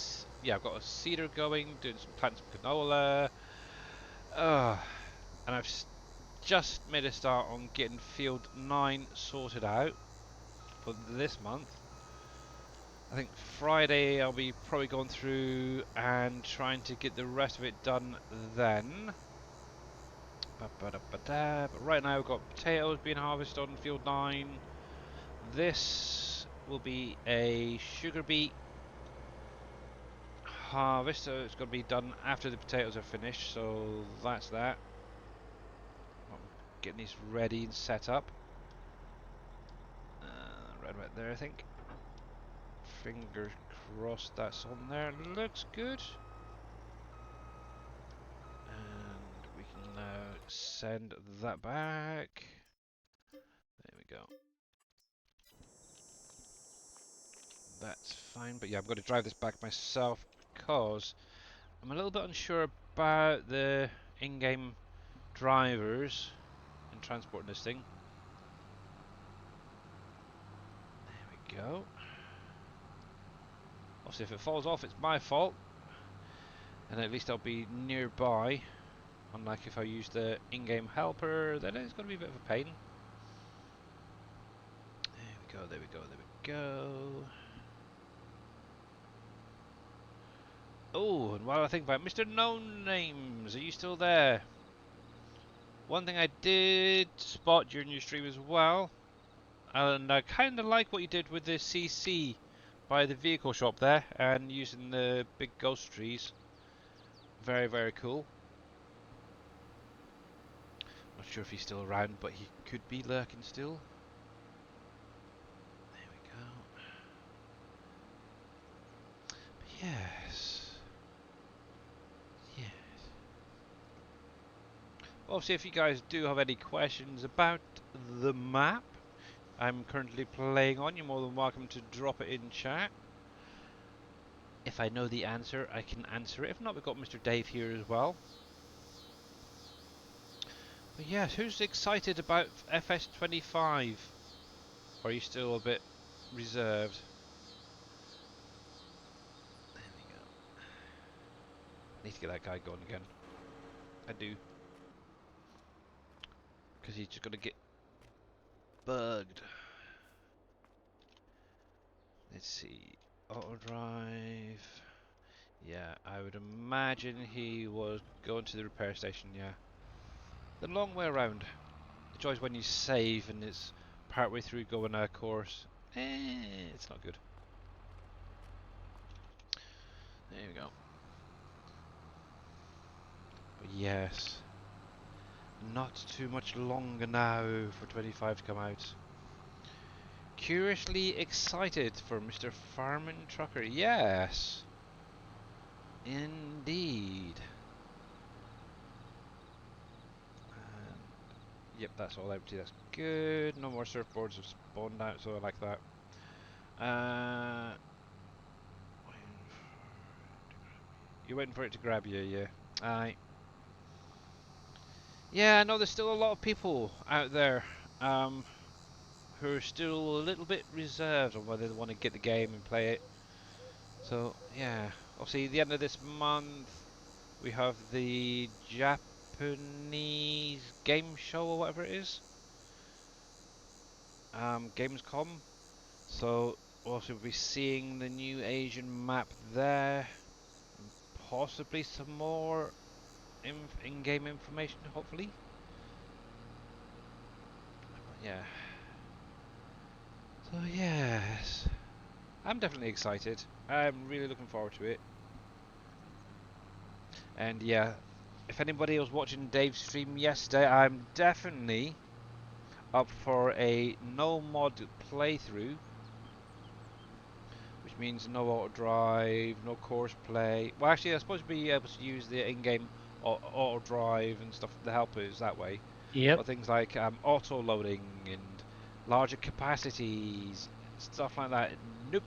yeah, I've got a cedar going, doing some planting some canola. And I've just made a start on getting field 9 sorted out for this month. I think Friday I'll be probably going through and trying to get the rest of it done then. But right now we've got potatoes being harvested on field 9. This will be a sugar beet harvest, so it's going to be done after the potatoes are finished, so that's that. I'm getting these ready and set up. Right about there, I think. Fingers crossed that's on there. Looks good. And we can now send that back. There we go. That's fine, but yeah, I'm going to drive this back myself because I'm a little bit unsure about the in-game drivers and transporting this thing. There we go. Obviously, if it falls off, it's my fault, and at least I'll be nearby. Unlike if I use the in-game helper, then it's going to be a bit of a pain. There we go, there we go, there we go. Oh, and while I think about it, Mr. No Names, are you still there? One thing I did spot during your stream as well, and I kind of like what you did with the CC by the vehicle shop there, and using the big ghost trees. Very, very cool. Not sure if he's still around, but he could be lurking still. There we go. But yes. Yes. Obviously, if you guys do have any questions about the map I'm currently playing on, you're more than welcome to drop it in chat. If I know the answer, I can answer it. If not, we've got Mr. Dave here as well. But yeah, who's excited about FS25? Or are you still a bit reserved? There we go. I need to get that guy going again. I do. Because he's just going to get bugged. Let's see. Auto drive. Yeah, I would imagine he was going to the repair station, yeah. The long way around. The joys when you save and it's partway through going a course. It's not good. There we go. But yes, not too much longer now for 25 to come out. Curiously excited for Mr. Farman Trucker. Yes, indeed. And yep, that's all empty. That's good. No more surfboards have spawned out, so I like that. Uh, you're waiting for it to grab you, yeah. Aye. Yeah, I know there's still a lot of people out there who are still a little bit reserved on whether they want to get the game and play it. So, yeah. Obviously, the end of this month, we have the Japanese game show or whatever it is. Gamescom. So, also we'll be seeing the new Asian map there. Possibly some more in-game information, hopefully. Yeah. So yes, I'm definitely excited. I'm really looking forward to it. And yeah, if anybody was watching Dave's stream yesterday, I'm definitely up for a no mod playthrough, which means no auto drive, no course play. Well, actually, I'm supposed to be able to use the in-game auto drive and stuff, the helpers that way. Yep. But things like auto loading and larger capacities, stuff like that. Nope.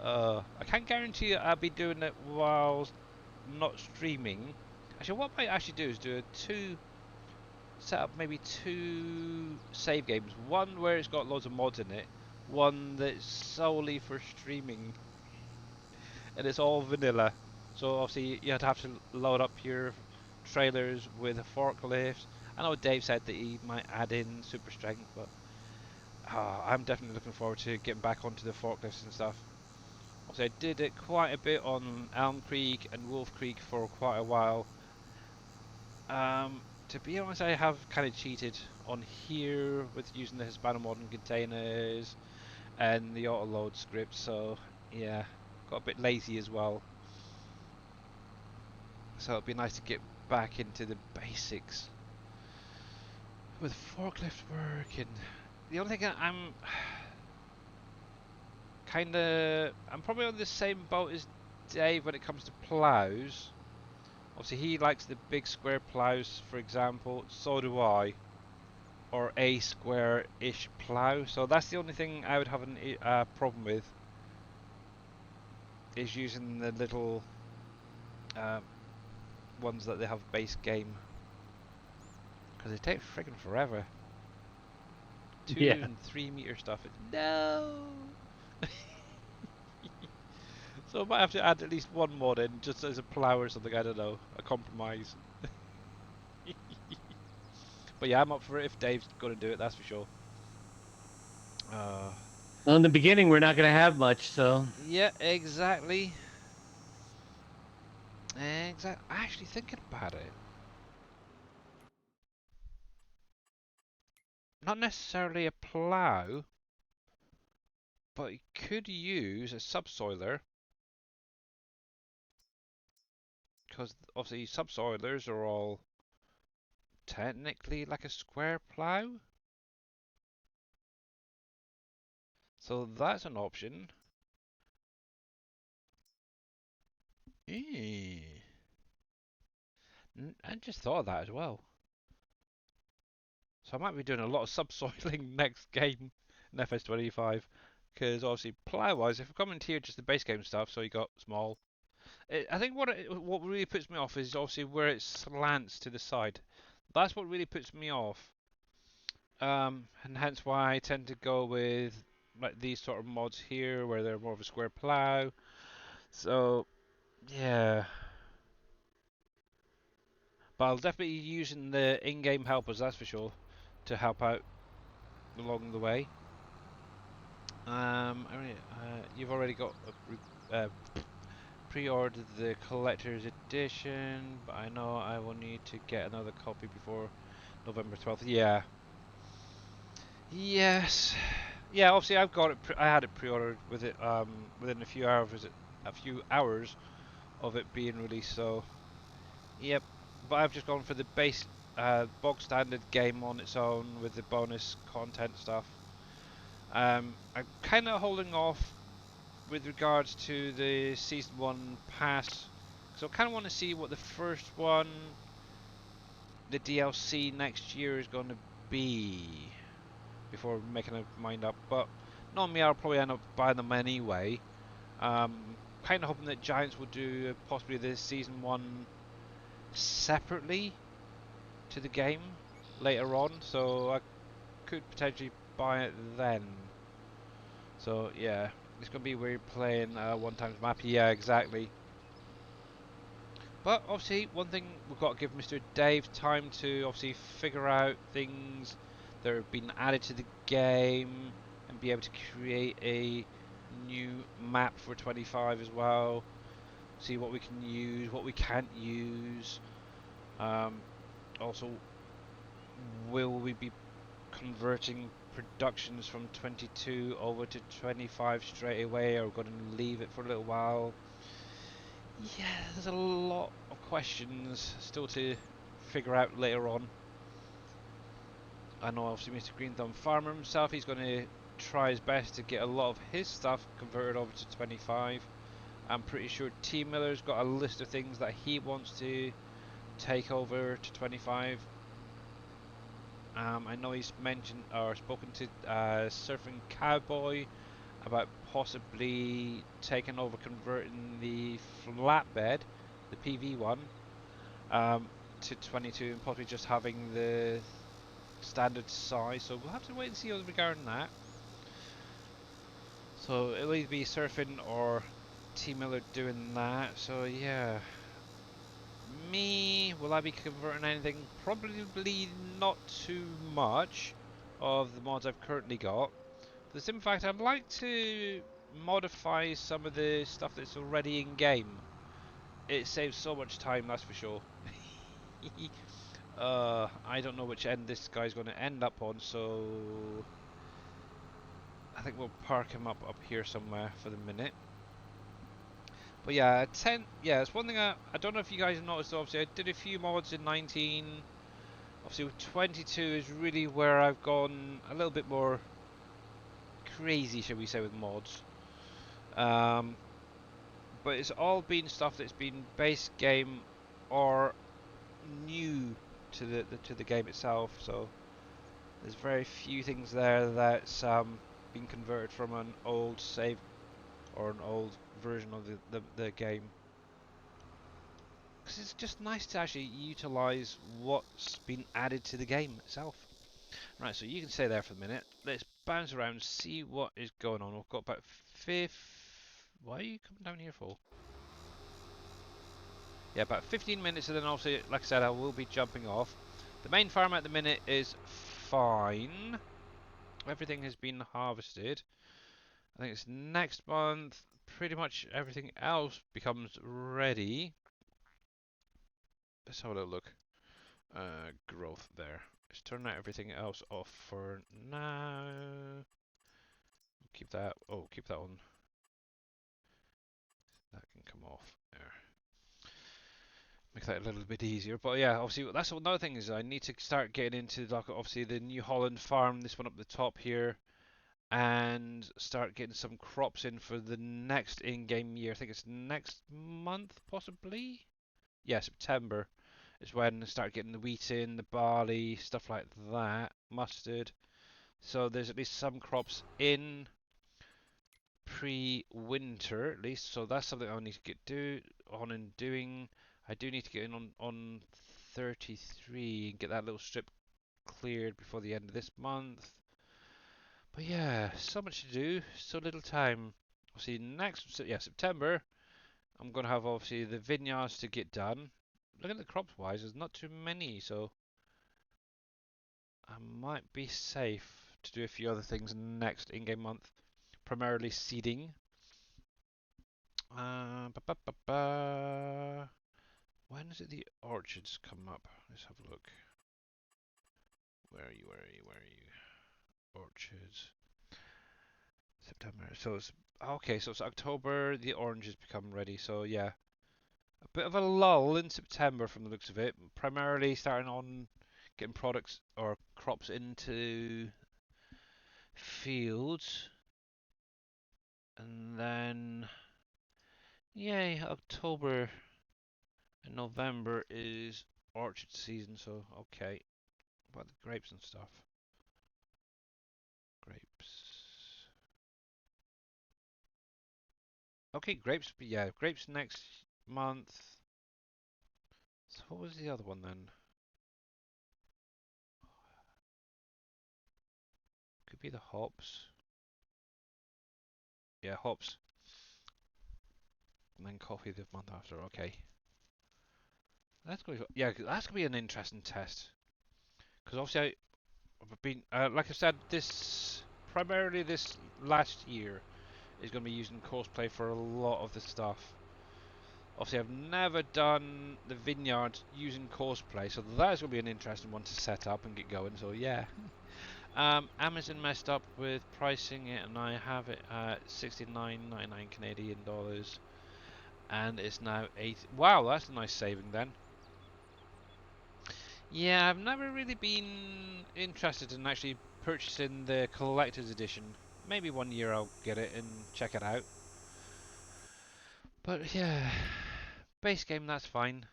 I can't guarantee that I'll be doing it whilst not streaming. Actually, what I might actually do is do set up maybe two save games. One where it's got loads of mods in it, one that's solely for streaming, and it's all vanilla. So obviously you'd have to load up your trailers with a forklift. I know Dave said that he might add in super strength, but I'm definitely looking forward to getting back onto the forklifts and stuff. Also, I did it quite a bit on Elm Creek and Wolf Creek for quite a while. To be honest, I have kind of cheated on here with using the Hispano modern containers and the auto load script, so yeah, got a bit lazy as well. So it'd be nice to get back into the basics with forklift work. And the only thing I'm I'm probably on the same boat as Dave when it comes to plows. Obviously, he likes the big square plows, for example. So do I. Or a square-ish plow. So that's the only thing I would have a problem with. Is using the little uh, ones that they have base game. Because they take friggin' forever. Yeah. 2 and 3 meter stuff. No! So I might have to add at least one mod in, just as a plow or something, I don't know. A compromise. But yeah, I'm up for it if Dave's going to do it, that's for sure. Uh, Well, in the beginning, we're not going to have much, so. yeah, exactly. Exactly. Actually, thinking about it, not necessarily a plough, but you could use a subsoiler, because obviously subsoilers are all technically like a square plough. So that's an option. Eh. I just thought of that as well. So I might be doing a lot of subsoiling next game in FS25. Because obviously, plough-wise, if we come into here just the base game stuff, so you got small. I think what really puts me off is obviously where it slants to the side. That's what really puts me off. And hence why I tend to go with like these sort of mods here, where they're more of a square plough. So yeah, but I'll definitely be using the in-game helpers, that's for sure, to help out along the way. You've already got pre-ordered the collector's edition, but I know I will need to get another copy before November 12th. Yeah. Yes. Yeah, obviously I've got it. I had it pre-ordered with it within a few hours of it being released. So yep. But I've just gone for the base bog standard game on its own with the bonus content stuff. I'm kind of holding off with regards to the season one pass, so I kind of want to see what the first one, the DLC next year, is going to be before making a mind up. But normally I'll probably end up buying them anyway. Um, kind of hoping that Giants will do possibly the season one separately to the game later on, so I could potentially buy it then. So yeah, it's gonna be weird playing one times map. Yeah, exactly. But obviously, one thing we've got to give Mr. Dave time to obviously figure out things that have been added to the game and be able to create a new map for 25 as well. See what we can use, what we can't use. Um, Also, will we be converting productions from 22 over to 25 straight away, or going to leave it for a little while? Yeah, there's a lot of questions still to figure out later on. I know obviously Mr. Green Thumb Farmer himself, he's going to try his best to get a lot of his stuff converted over to 25. I'm pretty sure T Miller's got a list of things that he wants to take over to 25. I know he's mentioned or spoken to Surfing Cowboy about possibly taking over converting the flatbed, the PV one, um, to 22 and possibly just having the standard size. So we'll have to wait and see regarding that. So it'll either be surfing or T Miller doing that. So yeah, me, will I be converting anything? Probably not too much of the mods I've currently got. For the simple fact, I'd like to modify some of the stuff that's already in game. It saves so much time, that's for sure. I don't know which end this guy's going to end up on, so I think we'll park him up here somewhere for the minute. But yeah, 10. Yeah, it's one thing I don't know if you guys have noticed. Obviously, I did a few mods in 19. Obviously, with 22 is really where I've gone a little bit more crazy, shall we say, with mods. Um, but it's all been stuff that's been base game or new to the game itself. So there's very few things there that's been converted from an old save or an old version of the game. Because it's just nice to actually utilize what's been added to the game itself. Right, so you can stay there for a minute. Let's bounce around and see what is going on. We've got about fifth. Why are you coming down here for? Yeah, about 15 minutes, and then obviously, like I said, I will be jumping off. The main farm at the minute is fine. Everything has been harvested. I think it's next month. Pretty much everything else becomes ready. Let's have a little look. Growth there. Let's turn that everything else off for now. Keep that. Oh, keep that on. That can come off there. Make that a little bit easier. But yeah, obviously that's another thing is I need to start getting into like obviously the New Holland farm. This one up the top here, and start getting some crops in for the next in-game year. I think it's next month, possibly. Yeah, September is when I start getting the wheat in, the barley, stuff like that, mustard. So there's at least some crops in pre-winter at least. So that's something I need to get on and doing. I do need to get in on 33 and get that little strip cleared before the end of this month. But yeah, so much to do, so little time. Obviously next, yeah, September, I'm gonna have obviously the vineyards to get done. Look at the crops wise, there's not too many, so I might be safe to do a few other things next in-game month. primarily seeding. When is it the orchards come up? Let's have a look. Where are you? Where are you? Where are you? Orchards. September. So it's okay. So it's October. The oranges become ready. So yeah, a bit of a lull in September from the looks of it. Primarily starting on getting products or crops into fields, and then yay, October and November is orchard season. So okay, what about the grapes and stuff? Grapes. Okay, grapes. Yeah, grapes next month. So what was the other one then? Could be the hops. Yeah, hops. And then coffee the month after. Okay. That's going to, yeah, that's going to be an interesting test. Because obviously I've been, like I said, this, primarily this last year is going to be using cosplay for a lot of the stuff. Obviously I've never done the vineyard using cosplay, so that's going to be an interesting one to set up and get going, so yeah. Amazon messed up with pricing it, and I have it at 69.99 Canadian dollars, and it's now 8. Wow, that's a nice saving then. Yeah, I've never really been interested in actually purchasing the collector's edition. Maybe one year I'll get it and check it out. But yeah, base game, that's fine.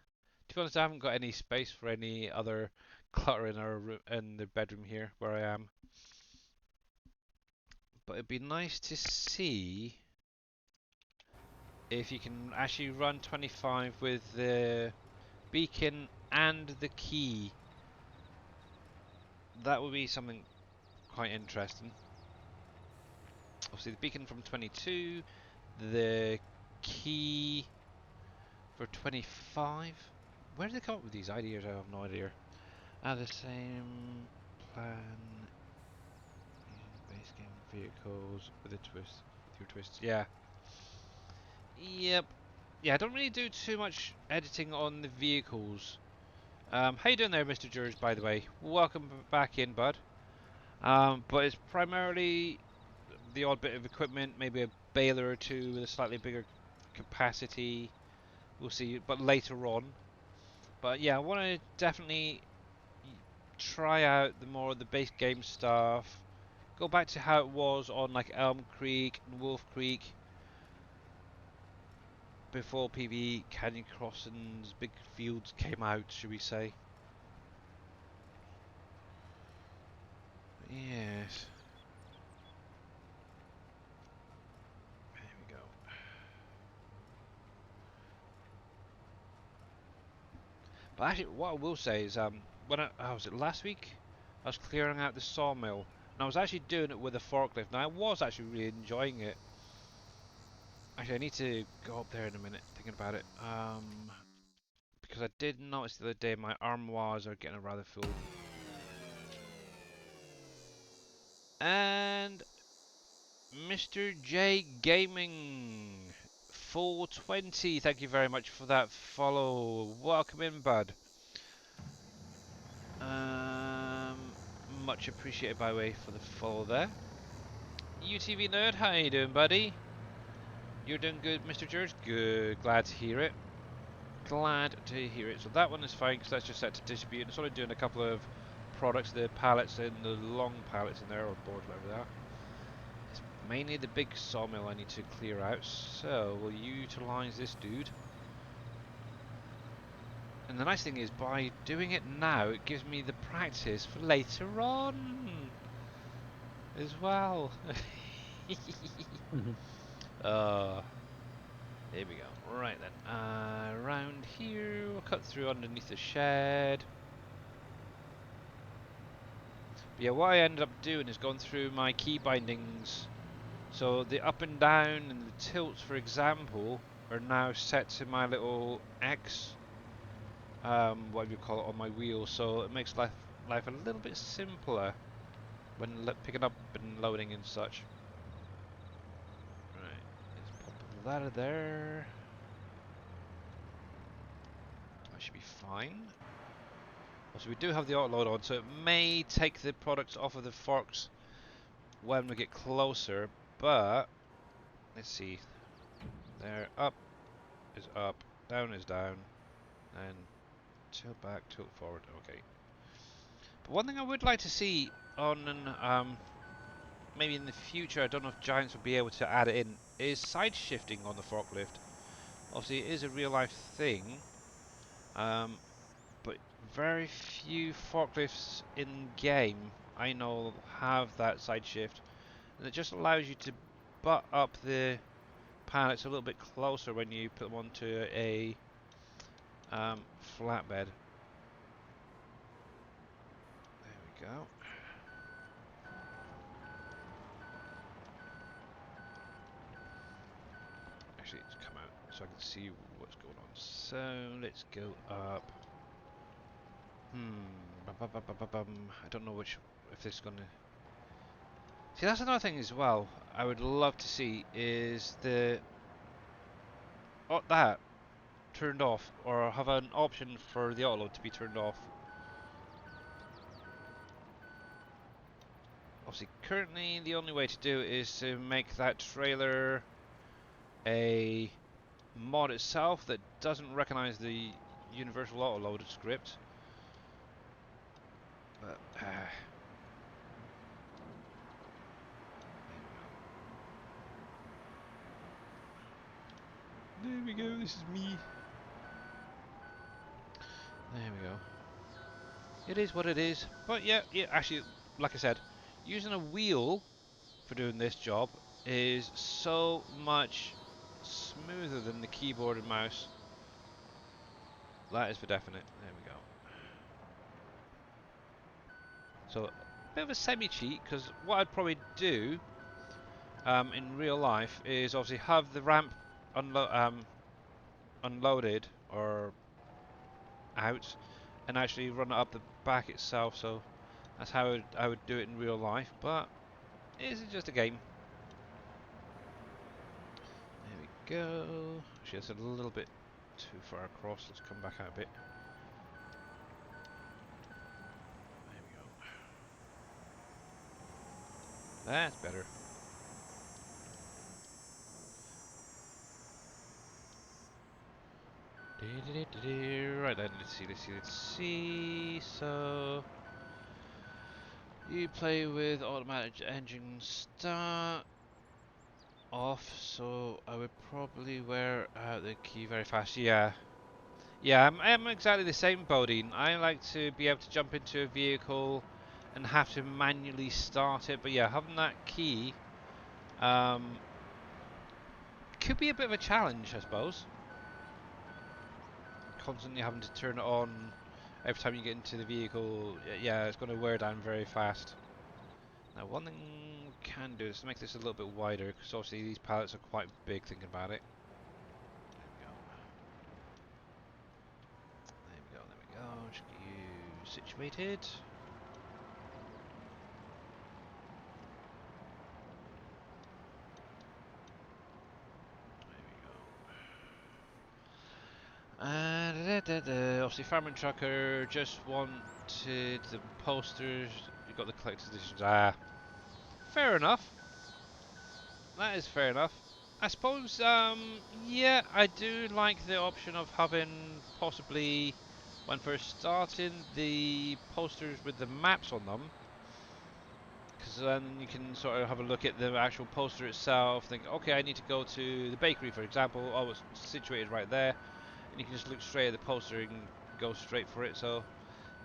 To be honest, I haven't got any space for any other clutter in our in the bedroom here where I am. But it'd be nice to see if you can actually run 25 with the beacon and the key. That would be something quite interesting. Obviously the beacon from 22, the key for 25. Where did they come up with these ideas? I have no idea. The same plan using base game vehicles with a twist, with your twists. Yeah. Yep. Yeah, I don't really do too much editing on the vehicles. How you doing there, Mr. George, by the way? Welcome back in, bud. But it's primarily the odd bit of equipment, maybe a baler or two with a slightly bigger capacity. We'll see, but later on. But yeah, I want to definitely try out the more of the base game stuff. Go back to how it was on like Elm Creek and Wolf Creek before PvE Canyon Crossings big fields came out, should we say? But yes. There we go. But actually, what I will say is, when was it last week? I was clearing out the sawmill, and I was actually doing it with a forklift. Now I was actually really enjoying it. Actually, I need to go up there in a minute, thinking about it. Because I did notice the other day my armoires are getting rather full. And Mr. J Gaming 420, thank you very much for that follow. Welcome in, bud. Much appreciated by the way for the follow there. UTV Nerd, how you doing, buddy? You're doing good, Mr. George? Good, glad to hear it. Glad to hear it. So that one is fine because that's just set to distribute. It's only doing a couple of products, the pallets and the long pallets in there, or boards, whatever they are. It's mainly the big sawmill I need to clear out, so we'll utilise this dude. And the nice thing is, by doing it now, it gives me the practice for later on as well. uh, Here we go. Right then. Around here, we'll cut through underneath the shed. But yeah, what I ended up doing is going through my key bindings. So the up and down and the tilts, for example, are now set to my little X, what do you call it, on my wheel. So it makes life a little bit simpler when picking up and loading and such. that are there. That should be fine. Also, we do have the auto load on, so it may take the products off of the forks when we get closer, but let's see. There, up is up, down is down, and tilt back, tilt forward. Okay. But one thing I would like to see on maybe in the future, I don't know if Giants will be able to add it in, is side shifting on the forklift. Obviously, it is a real life thing, but very few forklifts in game I know have that side shift, and it just allows you to butt up the pallets a little bit closer when you put them onto a flatbed. There we go. Actually, it's come out so I can see what's going on. So let's go up. I don't know which if this is gonna. See, that's another thing as well. I would love to see is the that turned off, or have an option for the auto load to be turned off. Obviously, currently the only way to do it is to make that trailer a mod itself that doesn't recognize the universal auto load script. But there we go. This is me. There we go. It is what it is. But yeah, actually, like I said, using a wheel for doing this job is so much smoother than the keyboard and mouse. That is for definite. There we go. So, a bit of a semi-cheat, because what I'd probably do in real life is obviously have the ramp unloaded or out and actually run it up the back itself. So that's how I would do it in real life, but is it just a game? There we go. Actually, that's a little bit too far across. Let's come back out a bit. There we go. That's better. Right then, let's see. So you play with automatic engine start off, so I would probably wear out the key very fast. Yeah. Yeah, I'm exactly the same, Bodine. I like to be able to jump into a vehicle and have to manually start it, but yeah, having that key um, could be a bit of a challenge, I suppose. Constantly having to turn it on every time you get into the vehicle, yeah, it's going to wear down very fast. Now, one thing we can do is make this a little bit wider, because obviously these pallets are quite big, thinking about it. There we go, there we go. Just get you situated. Obviously, Farmer and Trucker just wanted the posters. You got the collector's editions. Ah, fair enough. That is fair enough. I suppose, yeah, I do like the option of having possibly, when first starting, the posters with the maps on them. Because then you can sort of have a look at the actual poster itself, think, okay, I need to go to the bakery, for example. Oh, it's situated right there. And you can just look straight at the poster and go straight for it. So,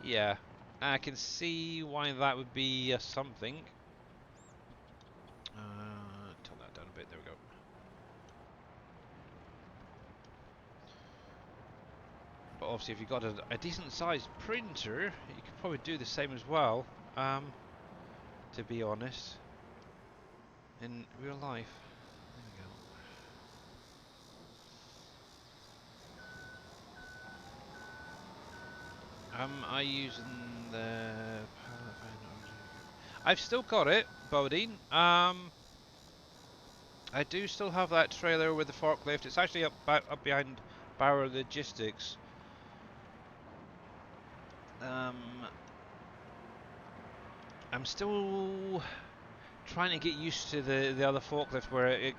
yeah, I can see why that would be something. Turn that down a bit. There we go. But obviously, if you've got a decent sized printer, you could probably do the same as well. To be honest, in real life. There we go. I using the. I've still got it, Bodine. I do still have that trailer with the forklift. It's actually up behind Bauer Logistics. Um, I'm still trying to get used to the other forklift where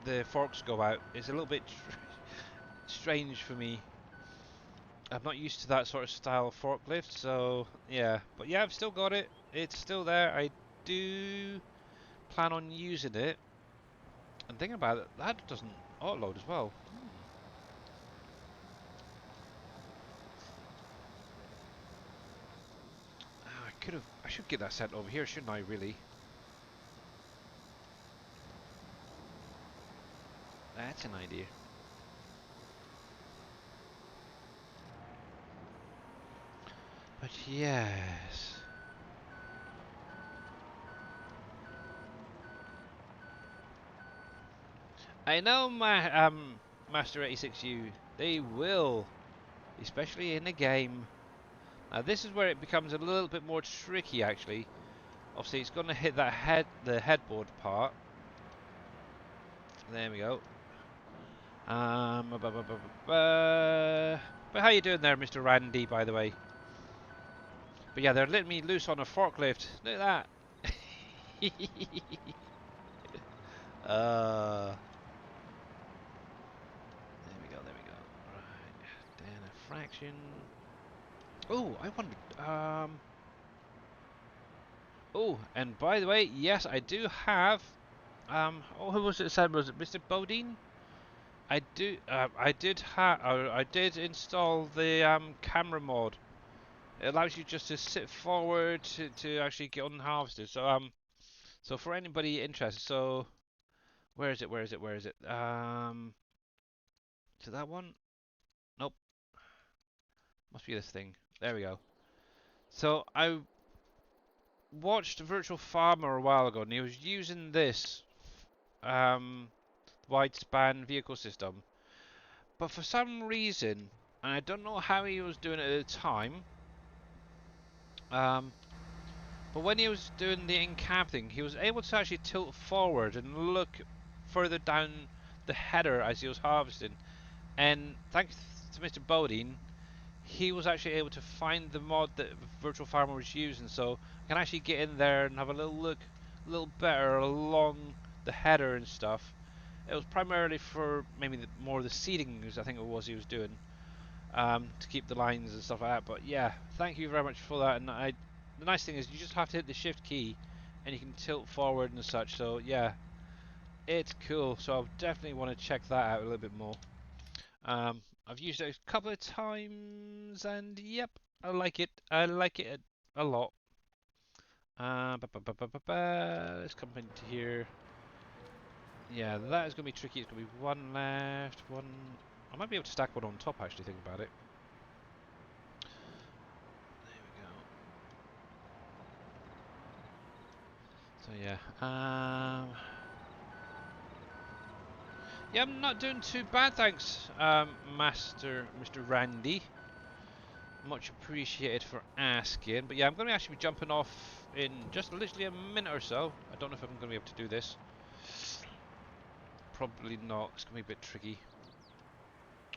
the forks go out. It's a little bit strange for me. I'm not used to that sort of style of forklift, so yeah. But yeah, I've still got it. It's still there. I do plan on using it. And thinking about it, that doesn't autoload as well. Ah, I could have. I should get that sent over here, shouldn't I? Really? That's an idea. But yes, I know my Master 86U. They will, especially in a game. Now this is where it becomes a little bit more tricky, actually. Obviously, it's going to hit the headboard part. There we go. But how you doing there, Mr. Randy? By the way. But yeah, they're letting me loose on a forklift. Look at that. uh, there we go. There we go. Right. Then a fraction. Oh, I wondered. Oh, and by the way, yes, I do have. Oh, who was it? Said was it Mr. Bodine? I do. I did have. I did install the camera mod. It allows you just to sit forward to actually get unharvested. So for anybody interested, so where is it? Where is it? Where is it? To that one? Nope. Must be this thing. There we go. So I watched Virtual Farmer a while ago, and he was using this um wide span vehicle system, but for some reason, and I don't know how he was doing it at the time, um, but when he was doing the in-cab thing, he was able to actually tilt forward and look further down the header as he was harvesting. And thanks to Mr. Bodine, he was actually able to find the mod that Virtual Farmer was using, so I can actually get in there and have a little look, a little better along the header and stuff. It was primarily for maybe more of the seedings, I think it was he was doing, to keep the lines and stuff like that. But yeah, thank you very much for that. And the nice thing is you just have to hit the shift key, and you can tilt forward and such. So yeah, it's cool. So I'll definitely want to check that out a little bit more. I've used it a couple of times, and yep, I like it. I like it a lot. Let's come into here. Yeah, that is going to be tricky. It's going to be one left, one. I might be able to stack one on top, actually, think about it. There we go. So yeah, yeah, I'm not doing too bad, thanks, Mr. Randy. Much appreciated for asking. But yeah, I'm going to actually be jumping off in just literally a minute or so. I don't know if I'm going to be able to do this. Probably not. It's going to be a bit tricky.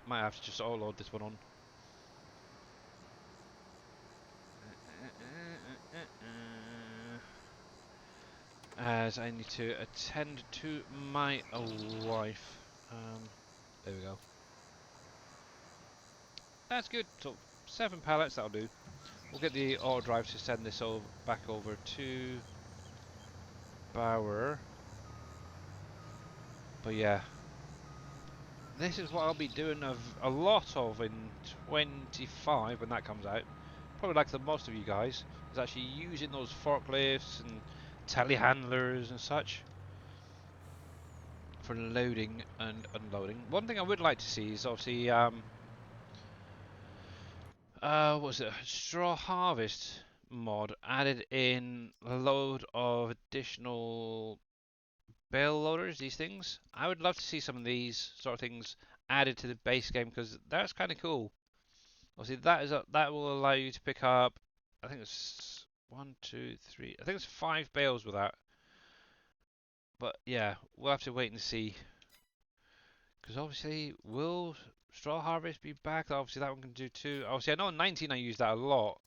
Might have to just load this one on. As I need to attend to my wife. There we go. That's good. So 7 pallets, that'll do. We'll get the auto drive to send this back over to Bauer. But yeah, this is what I'll be doing a lot of in 25 when that comes out. Probably like the most of you guys, is actually using those forklifts and telehandlers and such for loading and unloading. One thing I would like to see is obviously what was it, straw harvest mod added in a load of additional bale loaders, these things. I would love to see some of these sort of things added to the base game because that's kind of cool. Obviously, that will allow you to pick up. I think it's one, two, three. I think it's 5 bales with that But yeah, we'll have to wait and see. Because obviously, will Straw Harvest be back? Obviously, that one can do too. Obviously, I know in 19 I used that a lot.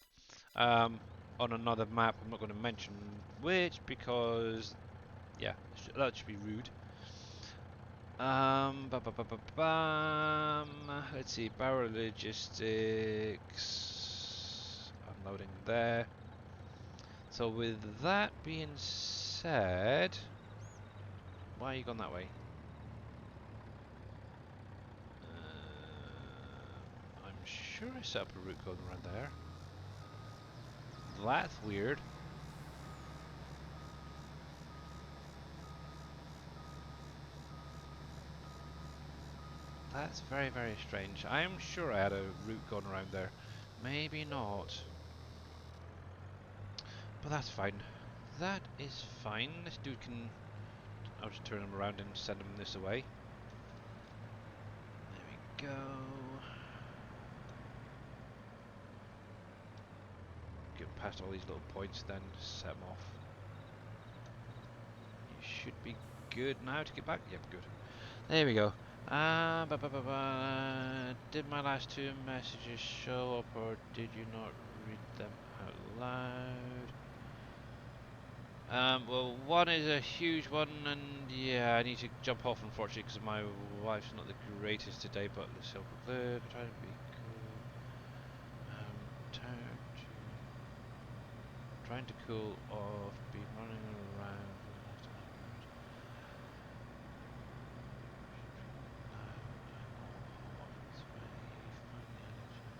Um, on another map, I'm not going to mention which because, yeah, that should be rude. Let's see, barrel logistics, unloading there. So with that being said, why are you gone that way? I'm sure I set up a route going around there. That's weird. That's very, very strange. I'm sure I had a route going around there. Maybe not. But that's fine. That is fine. This dude can... I'll just turn him around and send him this away. There we go. Get past all these little points, then set them off. You should be good now to get back. Yep, good. There we go. Did my last two messages show up or did you not read them out loud? Well, one is a huge one, and yeah, I need to jump off unfortunately because my wife's not the greatest today. But let's have a look. Trying to be cool. Trying to cool off. Be running around.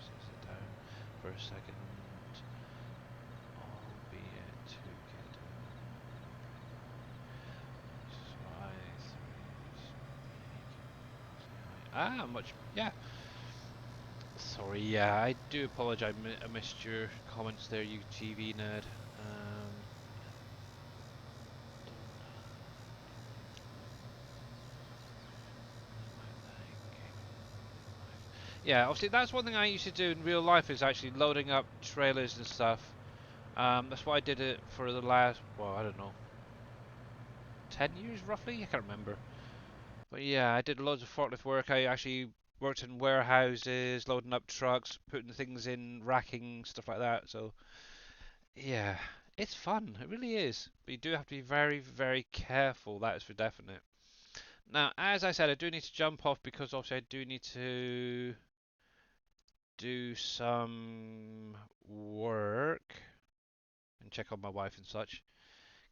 Sit down for a second, albeit to get much. Yeah. Sorry, yeah, I do apologise. I missed your comments there, you TV nerd. Yeah, obviously that's one thing I used to do in real life is actually loading up trailers and stuff. That's why I did it for the last, well, I don't know, 10 years roughly? I can't remember. But yeah, I did loads of forklift work. I actually worked in warehouses, loading up trucks, putting things in racking, stuff like that. So yeah, it's fun. It really is. But you do have to be very, very careful. That is for definite. Now, as I said, I do need to jump off because obviously I do need to do some work and check on my wife and such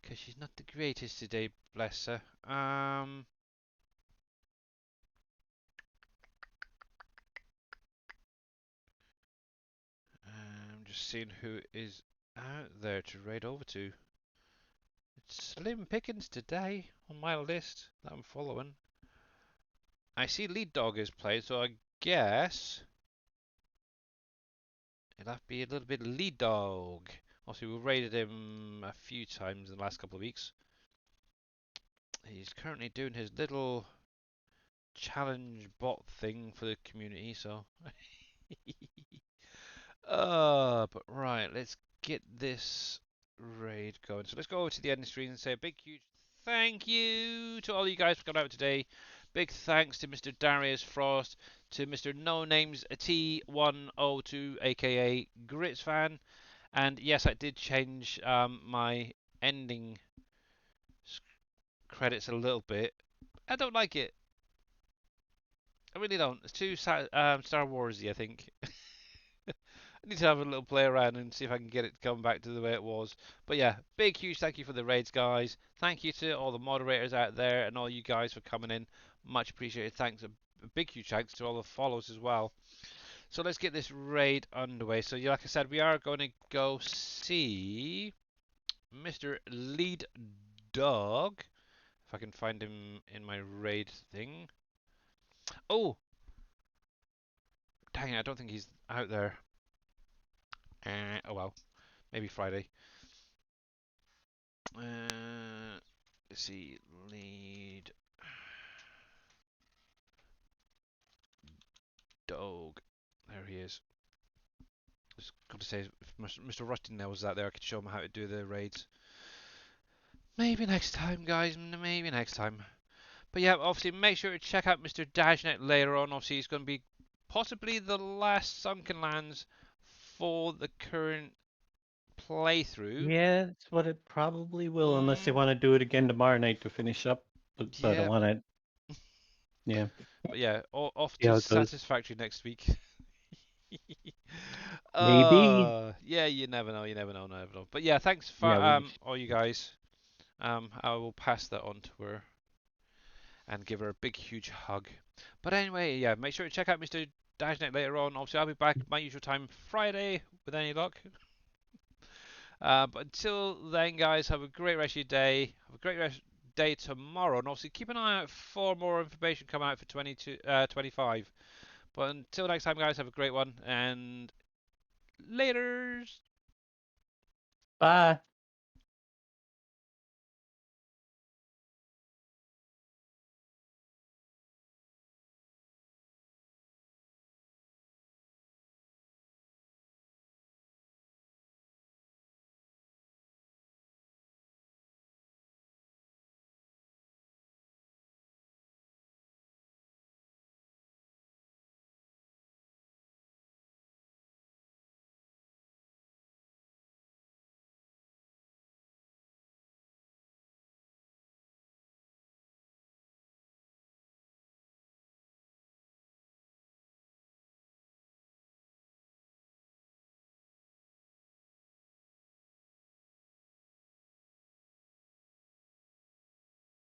because she's not the greatest today, bless her. I'm just seeing who is out there to raid over to. It's slim pickings today on my list that I'm following. I see Lead Dog is played, so I guess it'll have to be a little bit Lead Dog. Obviously, we raided him a few times in the last couple of weeks. He's currently doing his little challenge bot thing for the community, so. But right, let's get this raid going. So let's go over to the end screen and say a big, huge thank you to all you guys for coming out today. Big thanks to Mr. Darius Frost, to Mr. No Names T102, aka Grits Fan, and yes, I did change my ending credits a little bit. I don't like it. I really don't. It's too Star Warsy, I think. I need to have a little play around and see if I can get it to come back to the way it was. But yeah, big huge thank you for the raids, guys. Thank you to all the moderators out there and all you guys for coming in. Much appreciated. Thanks, a big huge thanks to all the follows as well. So let's get this raid underway. So yeah, like I said, we are going to go see Mr. Lead Dog. If I can find him in my raid thing. Oh, dang it, I don't think he's out there. Oh well, maybe Friday. Let's see, Lead Dog. There he is. Just got to say, if Mr. Rusty Nails was out there, I could show him how to do the raids. Maybe next time, guys. Maybe next time. But yeah, obviously make sure to check out Mr. Dashnet later on. Obviously, he's going to be possibly the last Sunken Lands for the current playthrough. Yeah, that's what it probably will, unless they Mm, want to do it again tomorrow night to finish up. But I yeah, want to, yeah, but yeah, off see to how it goes. Satisfactory next week. Maybe. Yeah, you never know, you never know, never know. But yeah, thanks for Yeah, we. all you guys. I will pass that on to her and give her a big, huge hug. But anyway, yeah, make sure to check out Mr. Dashnet later on. Obviously, I'll be back my usual time Friday with any luck. But until then, guys, have a great rest of your day. Have a great day tomorrow, and obviously keep an eye out for more information coming out for 25. But until next time, guys, have a great one and later. Bye.